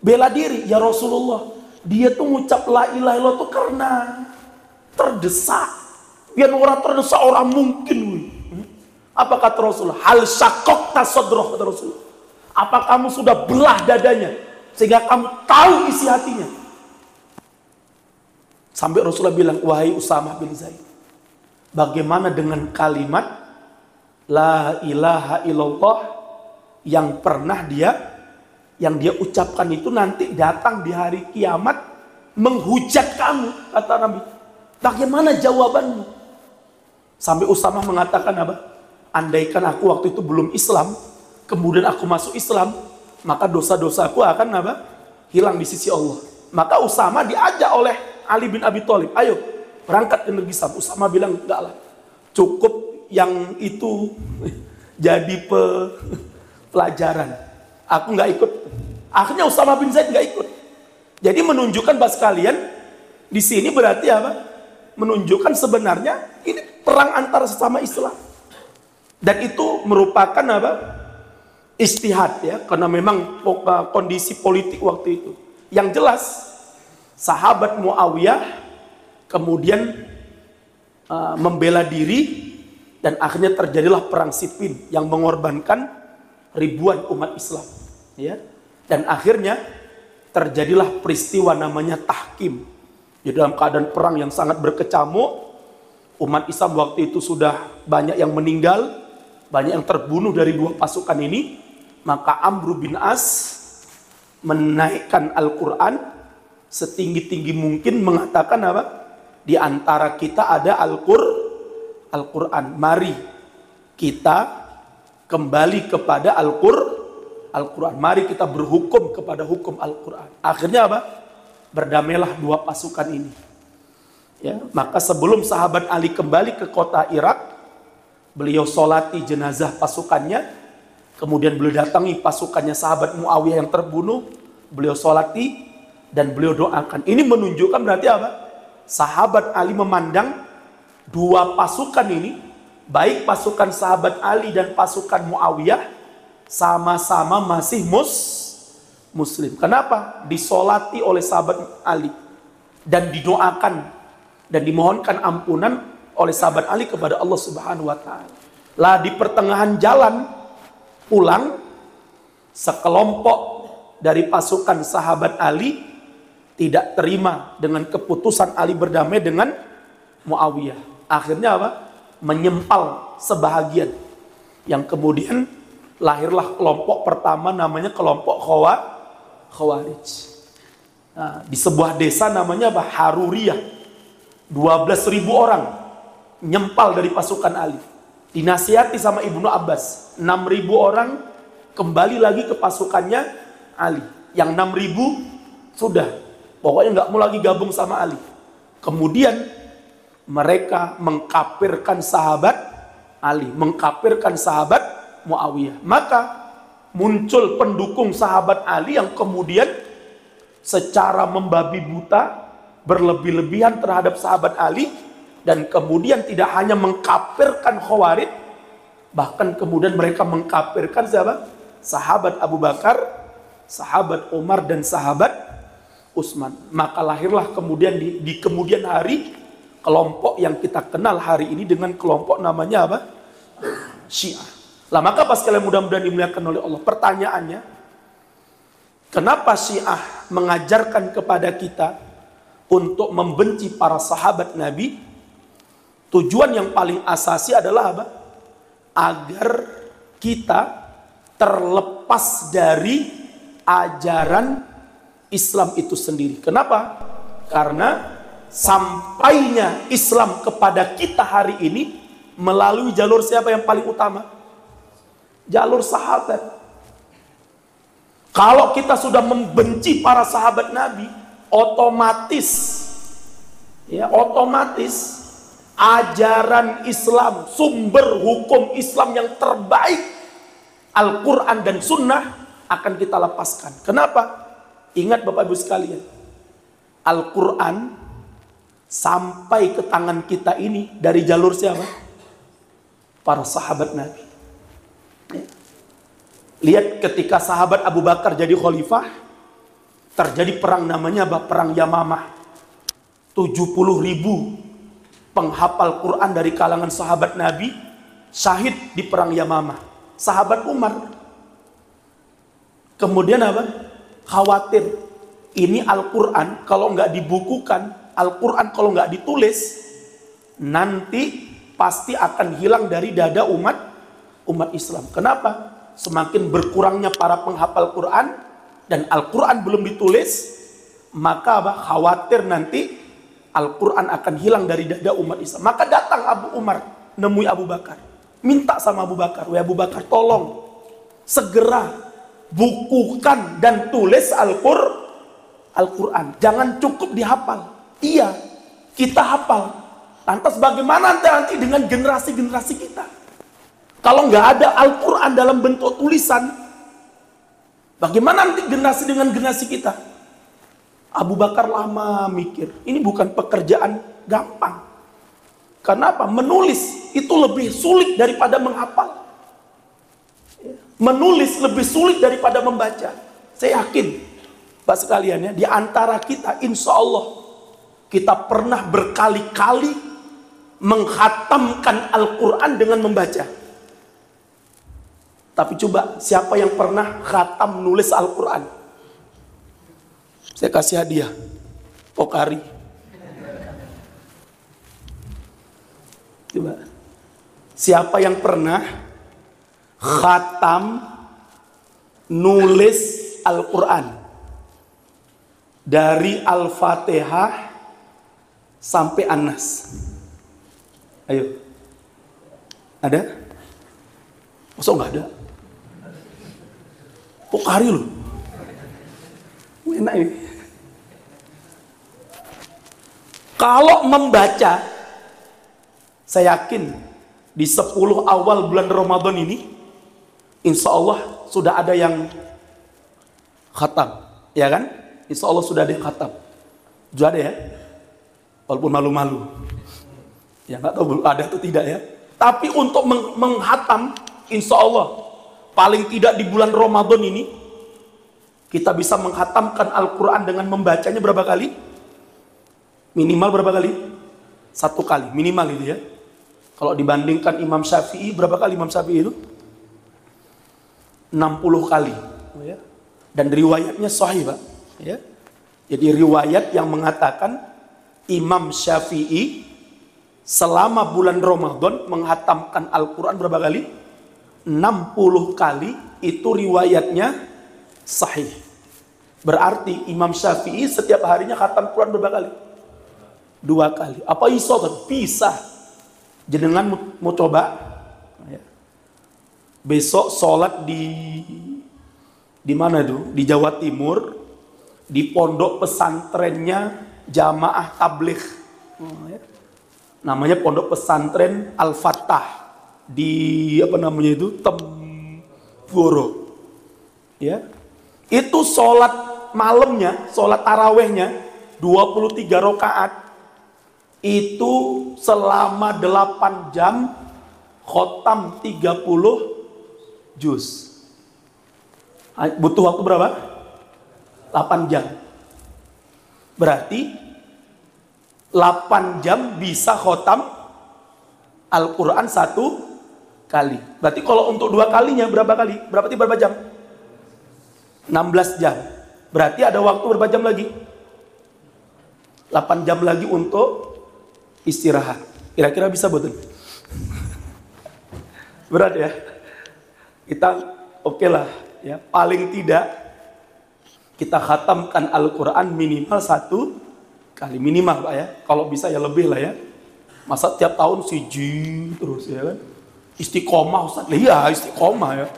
bela diri, ya Rasulullah, dia tuh ngucap la ilaha illallah tuh karena terdesak. Biar orang terdesak orang mungkin. Apa kata Rasulullah? Hal syakokta sodroh, kata Rasulullah. Apa kamu sudah belah dadanya sehingga kamu tahu isi hatinya? Sampai Rasulullah bilang, wahai Usamah bin Zaid, bagaimana dengan kalimat la ilaha illallah yang pernah yang dia ucapkan itu nanti datang di hari kiamat menghujat kamu, kata Nabi. Bagaimana jawabanmu? Sampai Usamah mengatakan apa? Andaikan aku waktu itu belum Islam, kemudian aku masuk Islam, maka dosa-dosaku akan apa? Hilang di sisi Allah. Maka Usamah diajak oleh Ali bin Abi Thalib, ayo berangkat ke negeri Syam. Usamah bilang, enggak lah, cukup yang itu jadi pelajaran. Aku nggak ikut. Akhirnya Usamah bin Zaid nggak ikut. Jadi menunjukkan bahwa sekalian di sini berarti apa? Menunjukkan sebenarnya ini perang antara sesama Islam. Dan itu merupakan apa? Ijtihad ya, karena memang kondisi politik waktu itu. Yang jelas sahabat Muawiyah kemudian membela diri dan akhirnya terjadilah perang Siffin yang mengorbankan ribuan umat Islam ya. Dan akhirnya terjadilah peristiwa namanya tahkim. Di dalam keadaan perang yang sangat berkecamuk, umat Islam waktu itu sudah banyak yang meninggal, banyak yang terbunuh dari dua pasukan ini. Maka Amr bin As menaikkan Al-Quran setinggi-tinggi mungkin, mengatakan apa? Di antara kita ada Al-Quran. Mari kita kembali kepada Al-Quran. Mari kita berhukum kepada hukum Al-Quran. Akhirnya apa? Berdamailah dua pasukan ini. Ya, maka sebelum sahabat Ali kembali ke kota Irak, beliau solati jenazah pasukannya, kemudian beliau datangi pasukannya sahabat Muawiyah yang terbunuh, beliau solati dan beliau doakan. Ini menunjukkan berarti apa? Sahabat Ali memandang dua pasukan ini, baik pasukan sahabat Ali dan pasukan Muawiyah, sama-sama masih muslim. Kenapa? Disolati oleh sahabat Ali dan didoakan dan dimohonkan ampunan oleh sahabat Ali kepada Allah Subhanahu wa taala. Lah di pertengahan jalan pulang, sekelompok dari pasukan sahabat Ali tidak terima dengan keputusan Ali berdamai dengan Muawiyah. Akhirnya apa? Menyempal sebahagian, yang kemudian lahirlah kelompok pertama namanya kelompok Khawarij. Nah, di sebuah desa namanya Haruriyah, 12.000 orang nyempal dari pasukan Ali. Dinasihati sama Ibnu Abbas, 6.000 orang kembali lagi ke pasukannya Ali. Yang 6.000 sudah, pokoknya nggak mau lagi gabung sama Ali. Kemudian mereka mengkafirkan sahabat Ali, mengkafirkan sahabat Muawiyah. Maka muncul pendukung sahabat Ali yang kemudian secara membabi buta, berlebih-lebihan terhadap sahabat Ali, dan kemudian tidak hanya mengkafirkan Khawarij, bahkan kemudian mereka mengkafirkan siapa? Sahabat Abu Bakar, sahabat Umar, dan sahabat Utsman. Maka lahirlah kemudian di kemudian hari kelompok yang kita kenal hari ini dengan kelompok namanya apa? Syiah. Lah maka pas kalian mudah-mudahan dimuliakan oleh Allah, pertanyaannya, kenapa Syiah mengajarkan kepada kita untuk membenci para sahabat Nabi? Tujuan yang paling asasi adalah apa? Agar kita terlepas dari ajaran Islam itu sendiri. Kenapa? Karena sampainya Islam kepada kita hari ini melalui jalur siapa yang paling utama? Jalur sahabat. Kalau kita sudah membenci para sahabat Nabi, otomatis ajaran Islam, sumber hukum Islam yang terbaik, Al-Quran dan Sunnah, akan kita lepaskan. Kenapa? Ingat Bapak Ibu sekalian, Al-Quran sampai ke tangan kita ini dari jalur siapa? Para sahabat Nabi. Lihat ketika sahabat Abu Bakar jadi khalifah, terjadi perang namanya Perang Yamamah. 70.000 penghafal Quran dari kalangan sahabat Nabi syahid di Perang Yamamah. Sahabat Umar kemudian apa? Khawatir, ini Al-Quran kalau nggak dibukukan, Al-Quran kalau nggak ditulis, nanti pasti akan hilang dari dada umat Islam. Kenapa? Semakin berkurangnya para penghafal Quran dan Al-Quran belum ditulis, maka apa? Khawatir nanti Al-Quran akan hilang dari dada umat Islam. Maka datang Abu Umar nemui Abu Bakar, minta sama Abu Bakar, "Wahai Abu Bakar, tolong segera bukukan dan tulis Al-Quran. Jangan cukup dihafal." Iya, kita hafal. Lantas bagaimana nanti dengan generasi-generasi kita? Kalau nggak ada Al-Quran dalam bentuk tulisan, bagaimana nanti generasi dengan generasi kita? Abu Bakar lama mikir, ini bukan pekerjaan gampang. Kenapa? Menulis itu lebih sulit daripada menghafal. Menulis lebih sulit daripada membaca. Saya yakin, Pak sekalian ya, di antara kita insya Allah kita pernah berkali-kali menghatamkan Al-Quran dengan membaca. Tapi coba, siapa yang pernah khatam nulis Al-Quran? Saya kasih hadiah, Pokari. Coba, siapa yang pernah khatam nulis Al-Quran? Dari Al-Fatihah sampai An-Nas. Ayo. Ada? Masa nggak ada? Pokari loh. Enak ini. Kalau membaca, saya yakin di 10 awal bulan Ramadan ini, insya Allah sudah ada yang khatam, ya kan? Insya Allah sudah ada yang khatam. Sudah ada ya? Walaupun malu-malu. Ya nggak tahu ada atau tidak ya. Tapi untuk menghatam, insya Allah paling tidak di bulan Ramadan ini kita bisa menghatamkan Al-Quran dengan membacanya berapa kali? Minimal berapa kali? 1 kali, minimal itu ya. Kalau dibandingkan Imam Syafi'i, berapa kali Imam Syafi'i itu? 60 kali. Dan riwayatnya sahih, Pak. Ya. Jadi riwayat yang mengatakan Imam Syafi'i selama bulan Ramadan menghatamkan Al-Quran berapa kali? 60 kali itu riwayatnya sahih. Berarti Imam Syafi'i setiap harinya khatam Quran berapa kali? 2 kali. Apa iso? Bisa. Jenengan mau coba? Besok sholat di mana tuh? Di Jawa Timur, di pondok pesantrennya Jamaah Tabligh. Namanya Pondok Pesantren Al-Fatah di Tempuro. Ya. Itu sholat malamnya, sholat tarawehnya 23 rakaat. Itu selama 8 jam khotam 30 juz. Butuh waktu berapa? 8 jam. Berarti 8 jam bisa khotam Al-Quran 1 kali. Berarti kalau untuk 2 kalinya berapa kali? Berapa jam? 16 jam. Berarti ada waktu berapa jam lagi? 8 jam lagi untuk istirahat. Kira-kira bisa betul? Berat ya? Kita oke lah ya. Paling tidak kita khatamkan Al-Quran minimal 1 kali. Minimal Pak ya. Kalau bisa ya lebih lah ya. Masa tiap tahun siji terus ya kan? Istiqomah Ustaz. Iya istiqomah ya.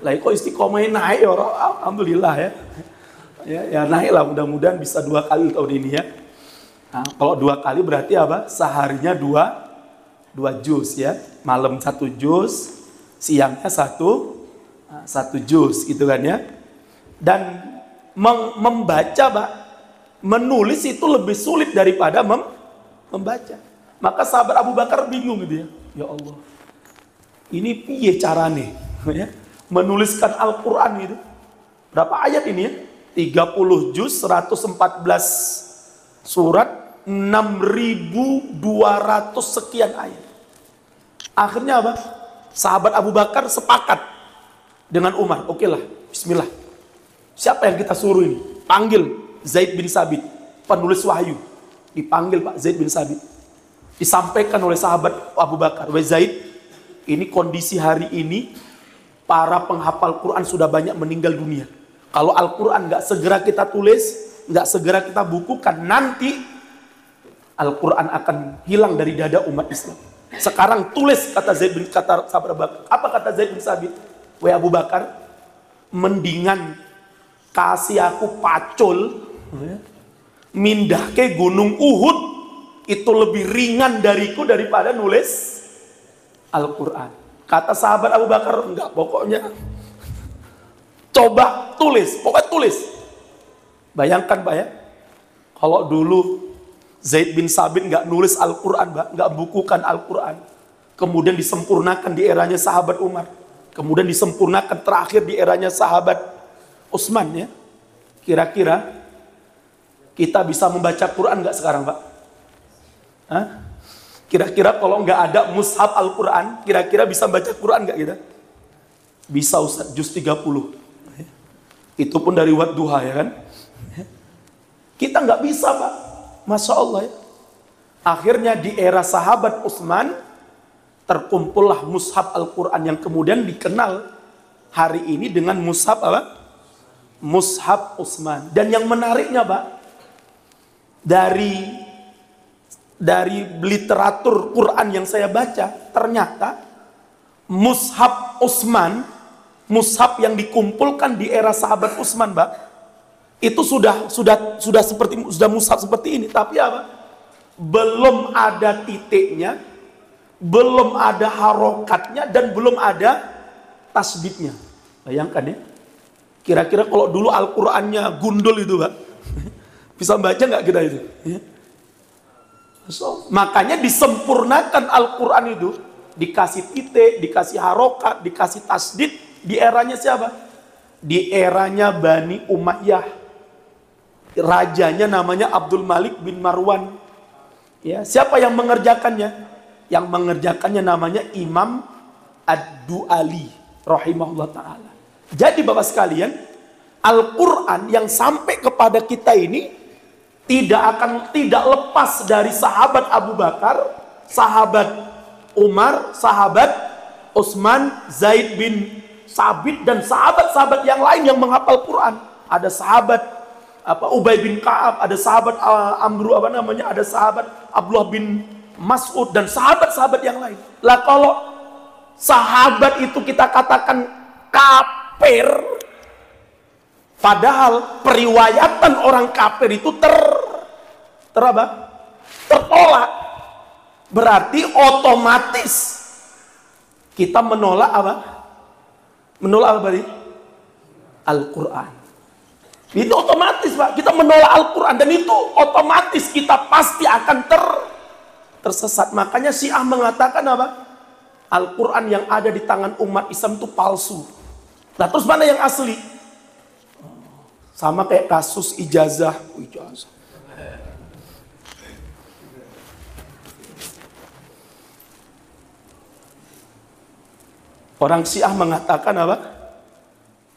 Lah kok istiqomahnya naik ya orang? Alhamdulillah ya. Ya naik lah, mudah-mudahan bisa 2 kali tahun ini ya. Nah, kalau 2 kali berarti apa? Seharinya 2 juz ya. Malam 1 juz, siangnya 1 juz gitu kan ya. Dan membaca Pak, menulis itu lebih sulit daripada membaca. Maka sahabat Abu Bakar bingung gitu ya. Ya Allah, ini piye carane ya? Menuliskan Al-Quran itu. Berapa ayat ini ya? 30 juz, 114 surat, 6.200 sekian ayat. Akhirnya apa? Sahabat Abu Bakar sepakat dengan Umar. Oke lah, bismillah. Siapa yang kita suruh ini? Panggil Zaid bin Sabit, penulis wahyu. Dipanggil Pak Zaid bin Sabit. Disampaikan oleh sahabat Abu Bakar. Wahai Zaid, ini kondisi hari ini, para penghafal Quran sudah banyak meninggal dunia. Kalau Al-Quran nggak segera kita tulis, nggak segera kita bukukan, nanti Al-Quran akan hilang dari dada umat Islam. Sekarang tulis, kata sahabat Abu Bakar. Apa kata Zaid bin Sabit? Wahai Abu Bakar, mendingan kasih aku pacul, mindah ke gunung Uhud, itu lebih ringan dariku daripada nulis Al-Quran. Kata sahabat Abu Bakar, enggak, pokoknya coba tulis, pokoknya tulis. Bayangkan Pak ya, kalau dulu Zaid bin Sabit nggak nulis Al-Quran, nggak bukukan Al-Quran, kemudian disempurnakan di eranya sahabat Umar, kemudian disempurnakan terakhir di eranya sahabat Utsman ya. Kira-kira kita bisa membaca Quran nggak sekarang Pak? Hah? Kira-kira kalau nggak ada mushaf Al-Quran, kira-kira bisa baca Quran nggak kita? Bisa Ustaz, juz 30. Itu pun dari Wadduha ya kan? Kita nggak bisa Pak. Masya Allah ya. Akhirnya di era sahabat Utsman, terkumpullah mushaf Al-Quran yang kemudian dikenal hari ini dengan mushaf apa? Mushaf Utsman. Dan yang menariknya Pak, dari literatur Quran yang saya baca, ternyata mushaf Utsman, mushaf yang dikumpulkan di era sahabat Utsman, Mbak, itu sudah mushaf seperti ini, tapi apa? Belum ada titiknya, belum ada harokatnya, dan belum ada tasbitnya. Bayangkan ya. Kira-kira kalau dulu Al-Qur'annya gundul itu, Mbak, bisa baca nggak kita itu? Ya. So, makanya disempurnakan Al-Quran itu, dikasih titik, dikasih harokat, dikasih tasdid di eranya siapa? Di eranya Bani Umayyah. Rajanya namanya Abdul Malik bin Marwan. Ya, siapa yang mengerjakannya? Yang mengerjakannya namanya Imam Ad-Du'ali rahimahullah ta'ala. Jadi Bapak sekalian, Al-Quran yang sampai kepada kita ini tidak lepas dari sahabat Abu Bakar, sahabat Umar, sahabat Utsman, Zaid bin Sabit, dan sahabat-sahabat yang lain yang menghafal Quran. Ada sahabat Ubay bin Ka'ab, ada sahabat ada sahabat Abdullah bin Mas'ud, dan sahabat-sahabat yang lain. Lah kalau sahabat itu kita katakan kafir, padahal periwayatan orang kafir itu tertolak. Berarti otomatis kita menolak apa? Menolak apa tadi? Al-Quran. Itu otomatis, Pak. Kita menolak Al-Quran, dan itu otomatis kita pasti akan tersesat. Makanya Syiah mengatakan apa? Al-Quran yang ada di tangan umat Islam itu palsu. Nah, terus mana yang asli? Sama kayak kasus ijazah. Orang Syiah mengatakan apa?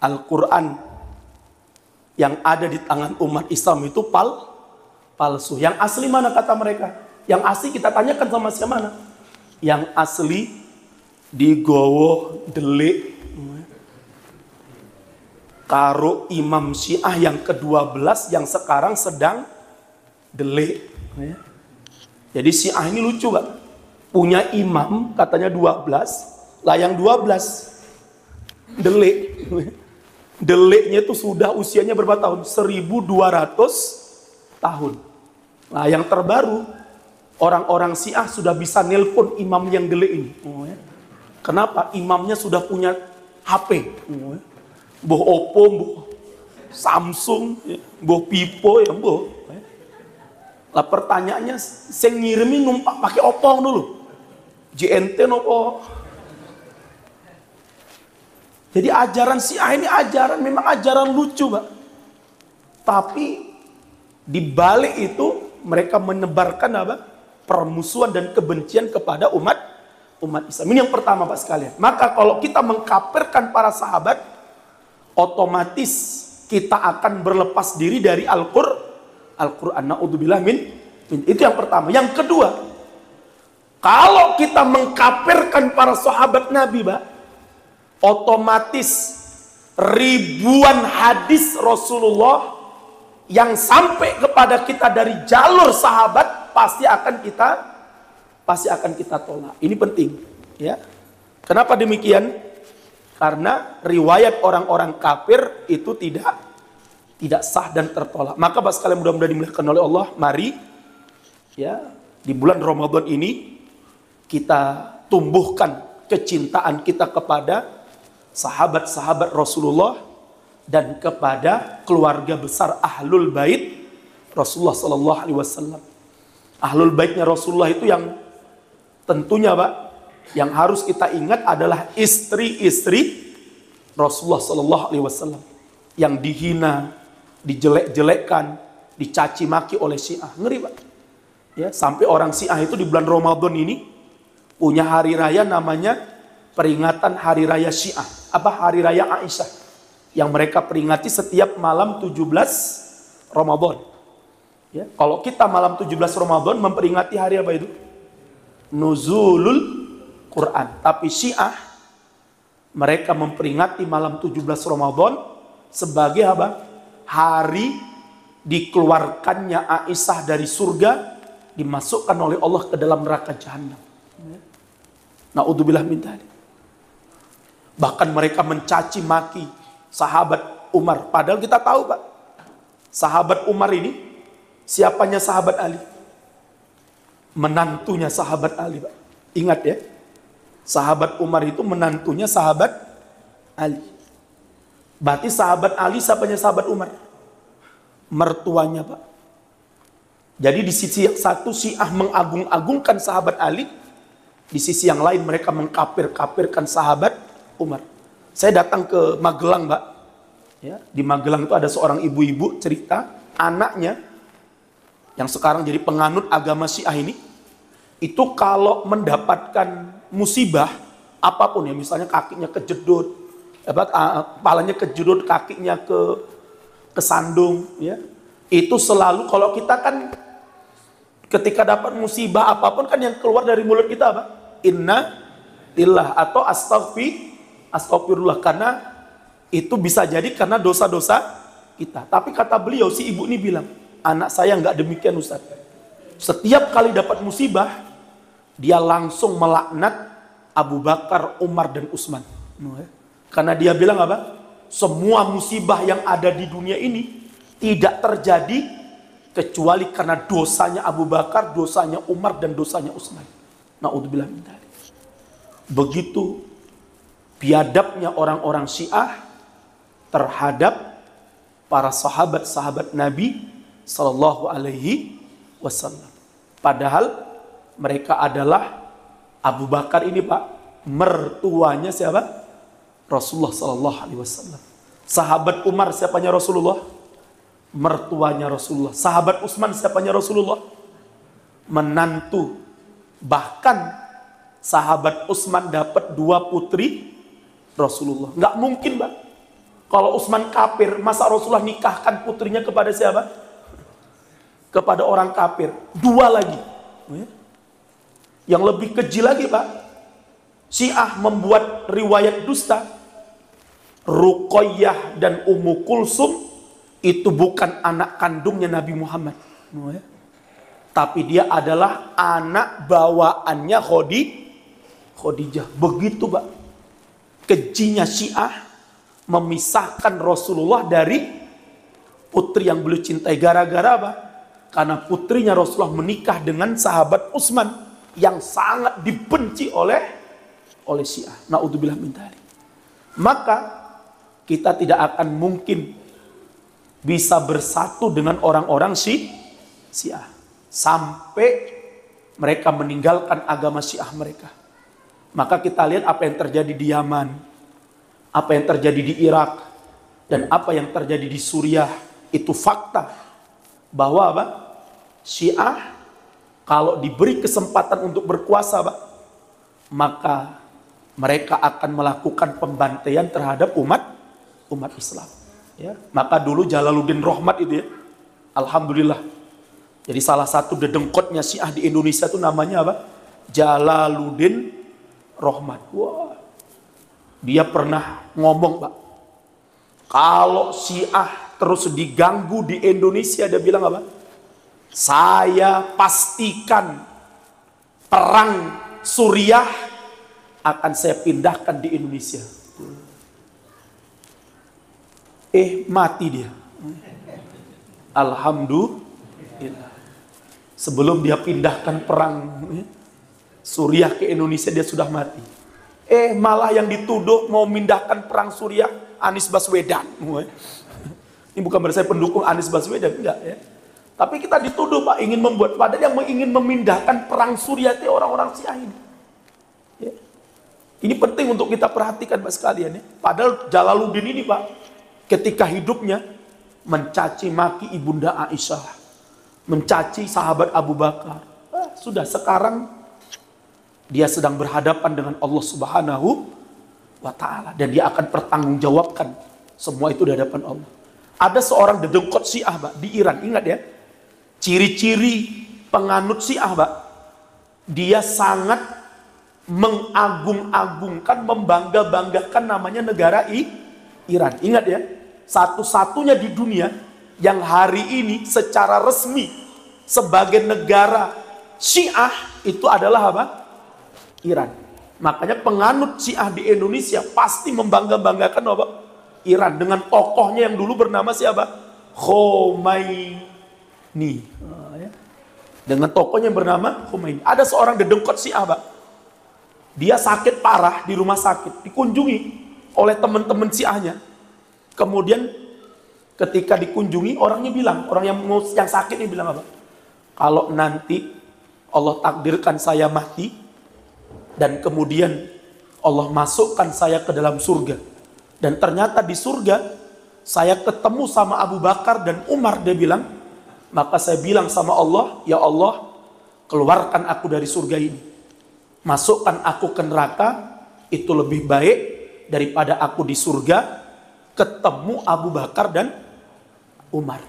Al-Quran yang ada di tangan umat Islam itu palsu. Yang asli mana kata mereka? Yang asli kita tanyakan sama siapa mana? Yang asli di Gowo Delik karo Imam Syiah yang ke-12 yang sekarang sedang delik. Jadi Syiah ini lucu, Pak. Punya imam katanya 12. Lah yang 12 delik. Deliknya itu sudah usianya berapa tahun? 1200 tahun. Nah, yang terbaru orang-orang Syiah sudah bisa nelpon imam yang delik ini. Kenapa? Imamnya sudah punya HP. Boh Oppo, boh Samsung, boh Vivo, ya boh. Lah pertanyaannya, sing ngirimi numpak pakai Oppo dulu. JNT nopo. Jadi ajaran Syiah ini memang ajaran lucu, Pak. Tapi di balik itu mereka menebarkan apa? Permusuhan dan kebencian kepada umat Islam. Ini yang pertama, Pak, sekalian. Maka kalau kita mengkafirkan para sahabat, otomatis kita akan berlepas diri dari Al-Quran. Na'udzubillah min. Itu yang pertama. Yang kedua, kalau kita mengkafirkan para sahabat Nabi, Pak, otomatis ribuan hadis Rasulullah yang sampai kepada kita dari jalur sahabat pasti akan kita tolak. Ini penting, ya. Kenapa demikian? Karena riwayat orang-orang kafir itu tidak sah dan tertolak. Maka Bapak sekalian mudah-mudahan dimuliakan oleh Allah, mari ya di bulan Ramadan ini kita tumbuhkan kecintaan kita kepada sahabat-sahabat Rasulullah dan kepada keluarga besar Ahlul Bait Rasulullah sallallahu alaihi wasallam. Ahlul Baitnya Rasulullah itu yang tentunya, Pak, yang harus kita ingat adalah istri-istri Rasulullah sallallahu alaihi wasallam yang dihina, dijelek-jelekkan, dicaci maki oleh Syiah. Ngeri, Pak. Ya, sampai orang Syiah itu di bulan Ramadan ini punya hari raya namanya peringatan hari raya Syiah. Hari raya Aisyah yang mereka peringati setiap malam 17 Ramadan. Ya, kalau kita malam 17 Ramadan memperingati hari apa itu? Nuzulul Quran. Tapi Syiah mereka memperingati malam 17 Ramadan sebagai apa? Hari dikeluarkannya Aisyah dari surga, dimasukkan oleh Allah ke dalam neraka jahanam. Na'udzubillah min dzalik. Bahkan mereka mencaci maki sahabat Umar. Padahal kita tahu, Pak, sahabat Umar ini siapanya sahabat Ali? Menantunya sahabat Ali, Pak. Ingat ya, sahabat Umar itu menantunya sahabat Ali. Berarti sahabat Ali siapanya sahabat Umar? Mertuanya, Pak. Jadi di sisi yang satu Syiah mengagung-agungkan sahabat Ali, di sisi yang lain mereka mengkafir-kafirkan sahabat Umar. Saya datang ke Magelang, Mbak. Ya, di Magelang itu ada seorang ibu-ibu cerita anaknya yang sekarang jadi penganut agama Syiah ini, itu kalau mendapatkan musibah apapun ya, misalnya kakinya kejedot, kepalanya kejedot, kakinya kesandung, ya, itu selalu kalau kita kan ketika dapat musibah apapun kan yang keluar dari mulut kita apa? Inna illah atau astagfirullah, karena itu bisa jadi karena dosa-dosa kita. Tapi kata beliau, si ibu ini bilang, anak saya nggak demikian Ustaz. Setiap kali dapat musibah, dia langsung melaknat Abu Bakar, Umar, dan Utsman. Karena dia bilang apa? Semua musibah yang ada di dunia ini tidak terjadi kecuali karena dosanya Abu Bakar, dosanya Umar, dan dosanya Utsman. Na'udzubillah min dzalik. Begitu biadabnya orang-orang Syiah terhadap para sahabat-sahabat Nabi Sallallahu Alaihi Wasallam. Padahal mereka adalah Abu Bakar ini Pak, mertuanya siapa? Rasulullah Sallallahu Alaihi Wasallam. Sahabat Umar siapanya Rasulullah? Mertuanya Rasulullah. Sahabat Utsman siapanya Rasulullah? Menantu. Bahkan sahabat Utsman dapat 2 putri Rasulullah. Nggak mungkin Pak. Kalau Utsman kafir, masa Rasulullah nikahkan putrinya kepada siapa? Kepada orang kafir. 2 lagi. Yang lebih keji lagi Pak, Syiah membuat riwayat dusta. Ruqayyah dan Ummu Kulsum itu bukan anak kandungnya Nabi Muhammad, tapi dia adalah anak bawaannya Khadijah. Begitu Pak kejinya Syiah memisahkan Rasulullah dari putri yang beliau cintai. Gara-gara apa? Karena putrinya Rasulullah menikah dengan sahabat Utsman yang sangat dibenci oleh Syiah. Na'udzubillah min dzalik. Maka kita tidak akan mungkin bisa bersatu dengan orang-orang Syiah sampai mereka meninggalkan agama Syiah mereka. Maka kita lihat apa yang terjadi di Yaman, apa yang terjadi di Irak, dan apa yang terjadi di Suriah. Itu fakta bahwa apa? Syiah kalau diberi kesempatan untuk berkuasa Pak, maka mereka akan melakukan pembantaian terhadap umat Islam. Ya, maka dulu Jalaluddin Rohmat itu ya, alhamdulillah. Jadi salah satu dedengkotnya Syiah di Indonesia itu namanya apa? Jalaluddin Rohmat. Wah, dia pernah ngomong Pak, kalau Syiah terus diganggu di Indonesia, dia bilang apa? Saya pastikan perang Suriah akan saya pindahkan di Indonesia. Mati dia. Alhamdulillah. Sebelum dia pindahkan perang Suriah ke Indonesia, dia sudah mati. Malah yang dituduh mau memindahkan perang Suriah Anies Baswedan. Ini bukan berarti saya pendukung Anies Baswedan, enggak ya. Tapi kita dituduh Pak ingin membuat, padahal yang ingin memindahkan perang Suriah itu orang-orang Syiah ini. Ya. Ini penting untuk kita perhatikan Pak sekalian ya. Padahal Jalaluddin ini Pak, ketika hidupnya mencaci maki ibunda Aisyah, mencaci sahabat Abu Bakar. Sudah sekarang dia sedang berhadapan dengan Allah Subhanahu wa Ta'ala, dan dia akan pertanggungjawabkan semua itu di hadapan Allah. Ada seorang dedengkot Syiah Pak di Iran, ingat ya, ciri-ciri penganut Syiah Pak, dia sangat mengagung-agungkan, membangga-banggakan namanya negara Iran. Ingat ya, satu-satunya di dunia yang hari ini secara resmi sebagai negara Syiah itu adalah apa? Iran. Makanya penganut Syiah di Indonesia pasti membangga-banggakan apa? Iran, dengan tokohnya yang dulu bernama siapa? Khomeini. Dengan tokohnya yang bernama Khomeini. Ada seorang dedengkot Syiah Pak, dia sakit parah di rumah sakit, dikunjungi oleh teman-teman Syiahnya. Kemudian ketika dikunjungi, orangnya bilang, orang yang sakit ini bilang apa? Kalau nanti Allah takdirkan saya mati dan kemudian Allah masukkan saya ke dalam surga, dan ternyata di surga saya ketemu sama Abu Bakar dan Umar, dia bilang, maka saya bilang sama Allah, ya Allah, keluarkan aku dari surga ini, masukkan aku ke neraka, itu lebih baik daripada aku di surga ketemu Abu Bakar dan Umar.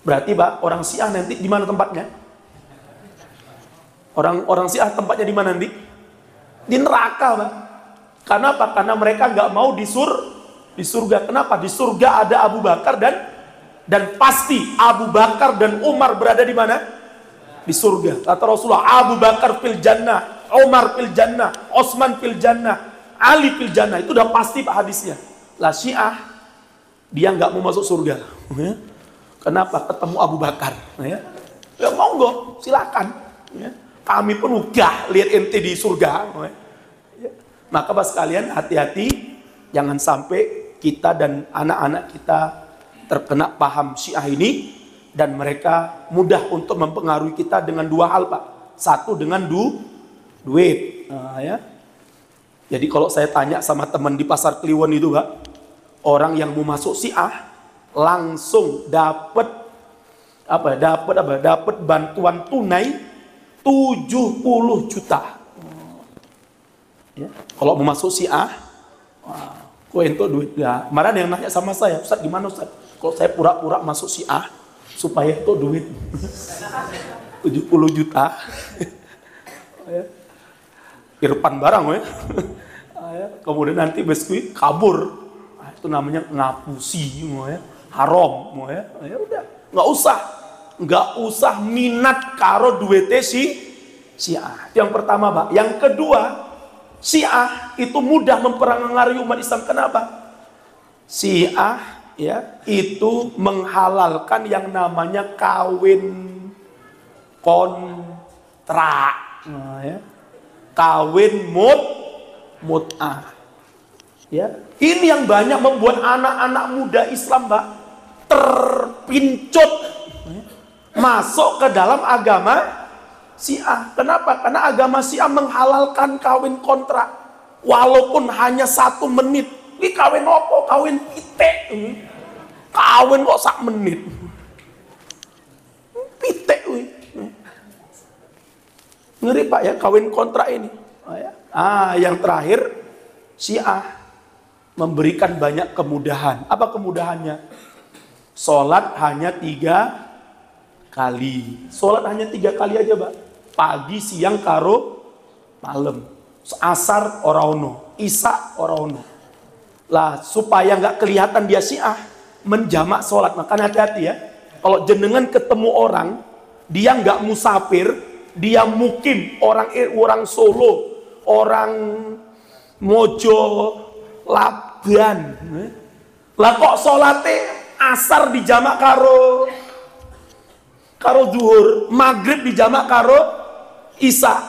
Berarti Pak, orang Syiah nanti di mana tempatnya? Orang Syiah tempatnya di mana nanti? Di neraka, Pak. Karena apa? Karena mereka nggak mau di surga. Kenapa? Di surga ada Abu Bakar dan pasti Abu Bakar dan Umar berada di mana? Di surga. Kata Rasulullah, Abu Bakar fil jannah, Umar fil jannah, Osman fil jannah, Ali fil jannah. Itu udah pasti Pak hadisnya. Lah Syiah, dia nggak mau masuk surga. Kenapa? Ketemu Abu Bakar. Ya monggo, silakan. Kami pun udah lihat ente di surga. Maka Pak sekalian, hati-hati. Jangan sampai kita dan anak-anak kita terkena paham Syiah ini. Dan mereka mudah untuk mempengaruhi kita dengan dua hal, Pak. Satu, dengan duit. Jadi kalau saya tanya sama teman di Pasar Kliwon itu, Pak, orang yang mau masuk Syiah langsung dapat bantuan tunai 70 juta. Kalau mau masuk Syiah, kok itu duit ya. Kemarin yang nanya sama saya, Ustaz gimana Ustaz? Kalau saya pura-pura masuk Syiah supaya itu duit 70 juta. Irfan barang kemudian nanti besok kabur. Itu namanya ngapusi, haram, ya udah, nggak usah minat karo duitnya Syiah. Itu yang pertama, Pak. Yang kedua, Syiah itu mudah mempengaruhi umat Islam. Kenapa? Syiah itu menghalalkan yang namanya kawin kontrak, kawin mut'ah. Ini yang banyak membuat anak-anak muda Islam, Pak, terpincut masuk ke dalam agama Syiah. Kenapa? Karena agama Syiah menghalalkan kawin kontrak, walaupun hanya 1 menit. Ini kawin apa? Kawin pitik. Kawin kok 1 menit. Pitik. Ngeri, Pak, ya, kawin kontrak ini. Yang terakhir, Syiah memberikan banyak kemudahan. Apa kemudahannya? Sholat hanya 3 kali. Sholat hanya 3 kali aja, Pak. Pagi, siang, karo malam. Asar ora ono, isya ora ono. Lah supaya nggak kelihatan dia Syiah, menjamak sholat. Makanya hati-hati ya. Kalau jenengan ketemu orang, dia nggak musafir, dia mungkin orang Solo, orang Mojo, Laban. Lah kok sholatnya asar dijamak karo zuhur, maghrib dijamak karo isya.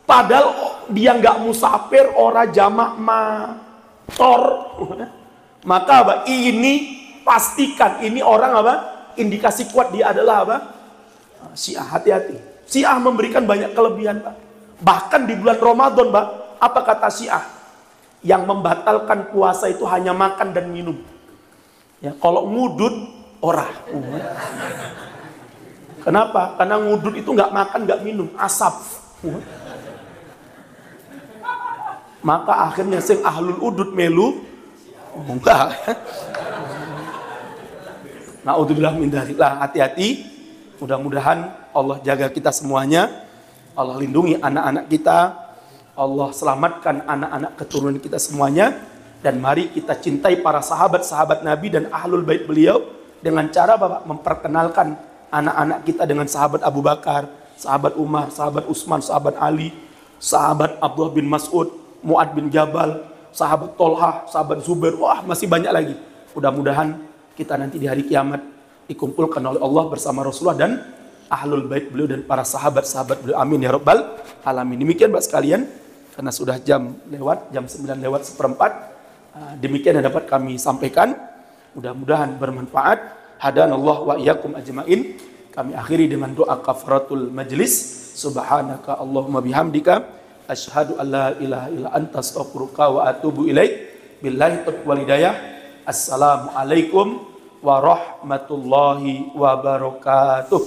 Padahal dia nggak musafir, ora jamak motor. Maka apa? Ini pastikan ini orang apa? Indikasi kuat dia adalah apa? Syiah. Hati-hati. Syiah memberikan banyak kelebihan, Pak. Bahkan di bulan Ramadan, Pak, apa kata Syiah? Yang membatalkan puasa itu hanya makan dan minum. Ya, kalau ngudud ora. Kenapa? Karena ngudud itu nggak makan, nggak minum, asap. Maka akhirnya sing ahlul udud melu enggak. Naudzubillah min dzalik. Hati-hati. Mudah-mudahan Allah jaga kita semuanya. Allah lindungi anak-anak kita. Allah selamatkan anak-anak keturunan kita semuanya. Dan mari kita cintai para sahabat-sahabat Nabi dan ahlul bait beliau dengan cara Bapak memperkenalkan anak-anak kita dengan sahabat Abu Bakar, sahabat Umar, sahabat Utsman, sahabat Ali, sahabat Abdullah bin Mas'ud, Mu'ad bin Jabal, sahabat Tolhah, sahabat Zubair. Wah, masih banyak lagi. Mudah-mudahan kita nanti di hari kiamat dikumpulkan oleh Allah bersama Rasulullah dan ahlul bait beliau dan para sahabat-sahabat beliau. Amin ya rabbal alamin. Demikian Bapak sekalian, karena sudah jam 9 lewat seperempat. Demikian yang dapat kami sampaikan. Mudah-mudahan bermanfaat. Hadanallah wa iyyakum ajmain. Kami akhiri dengan doa kafaratul majlis. Subhanaka Allahumma bihamdika asyhadu an la ilaha illa anta astaghfiruka wa atubu ilaik. Billahi taufiq wal hidayah. Assalamualaikum warahmatullahi wabarakatuh.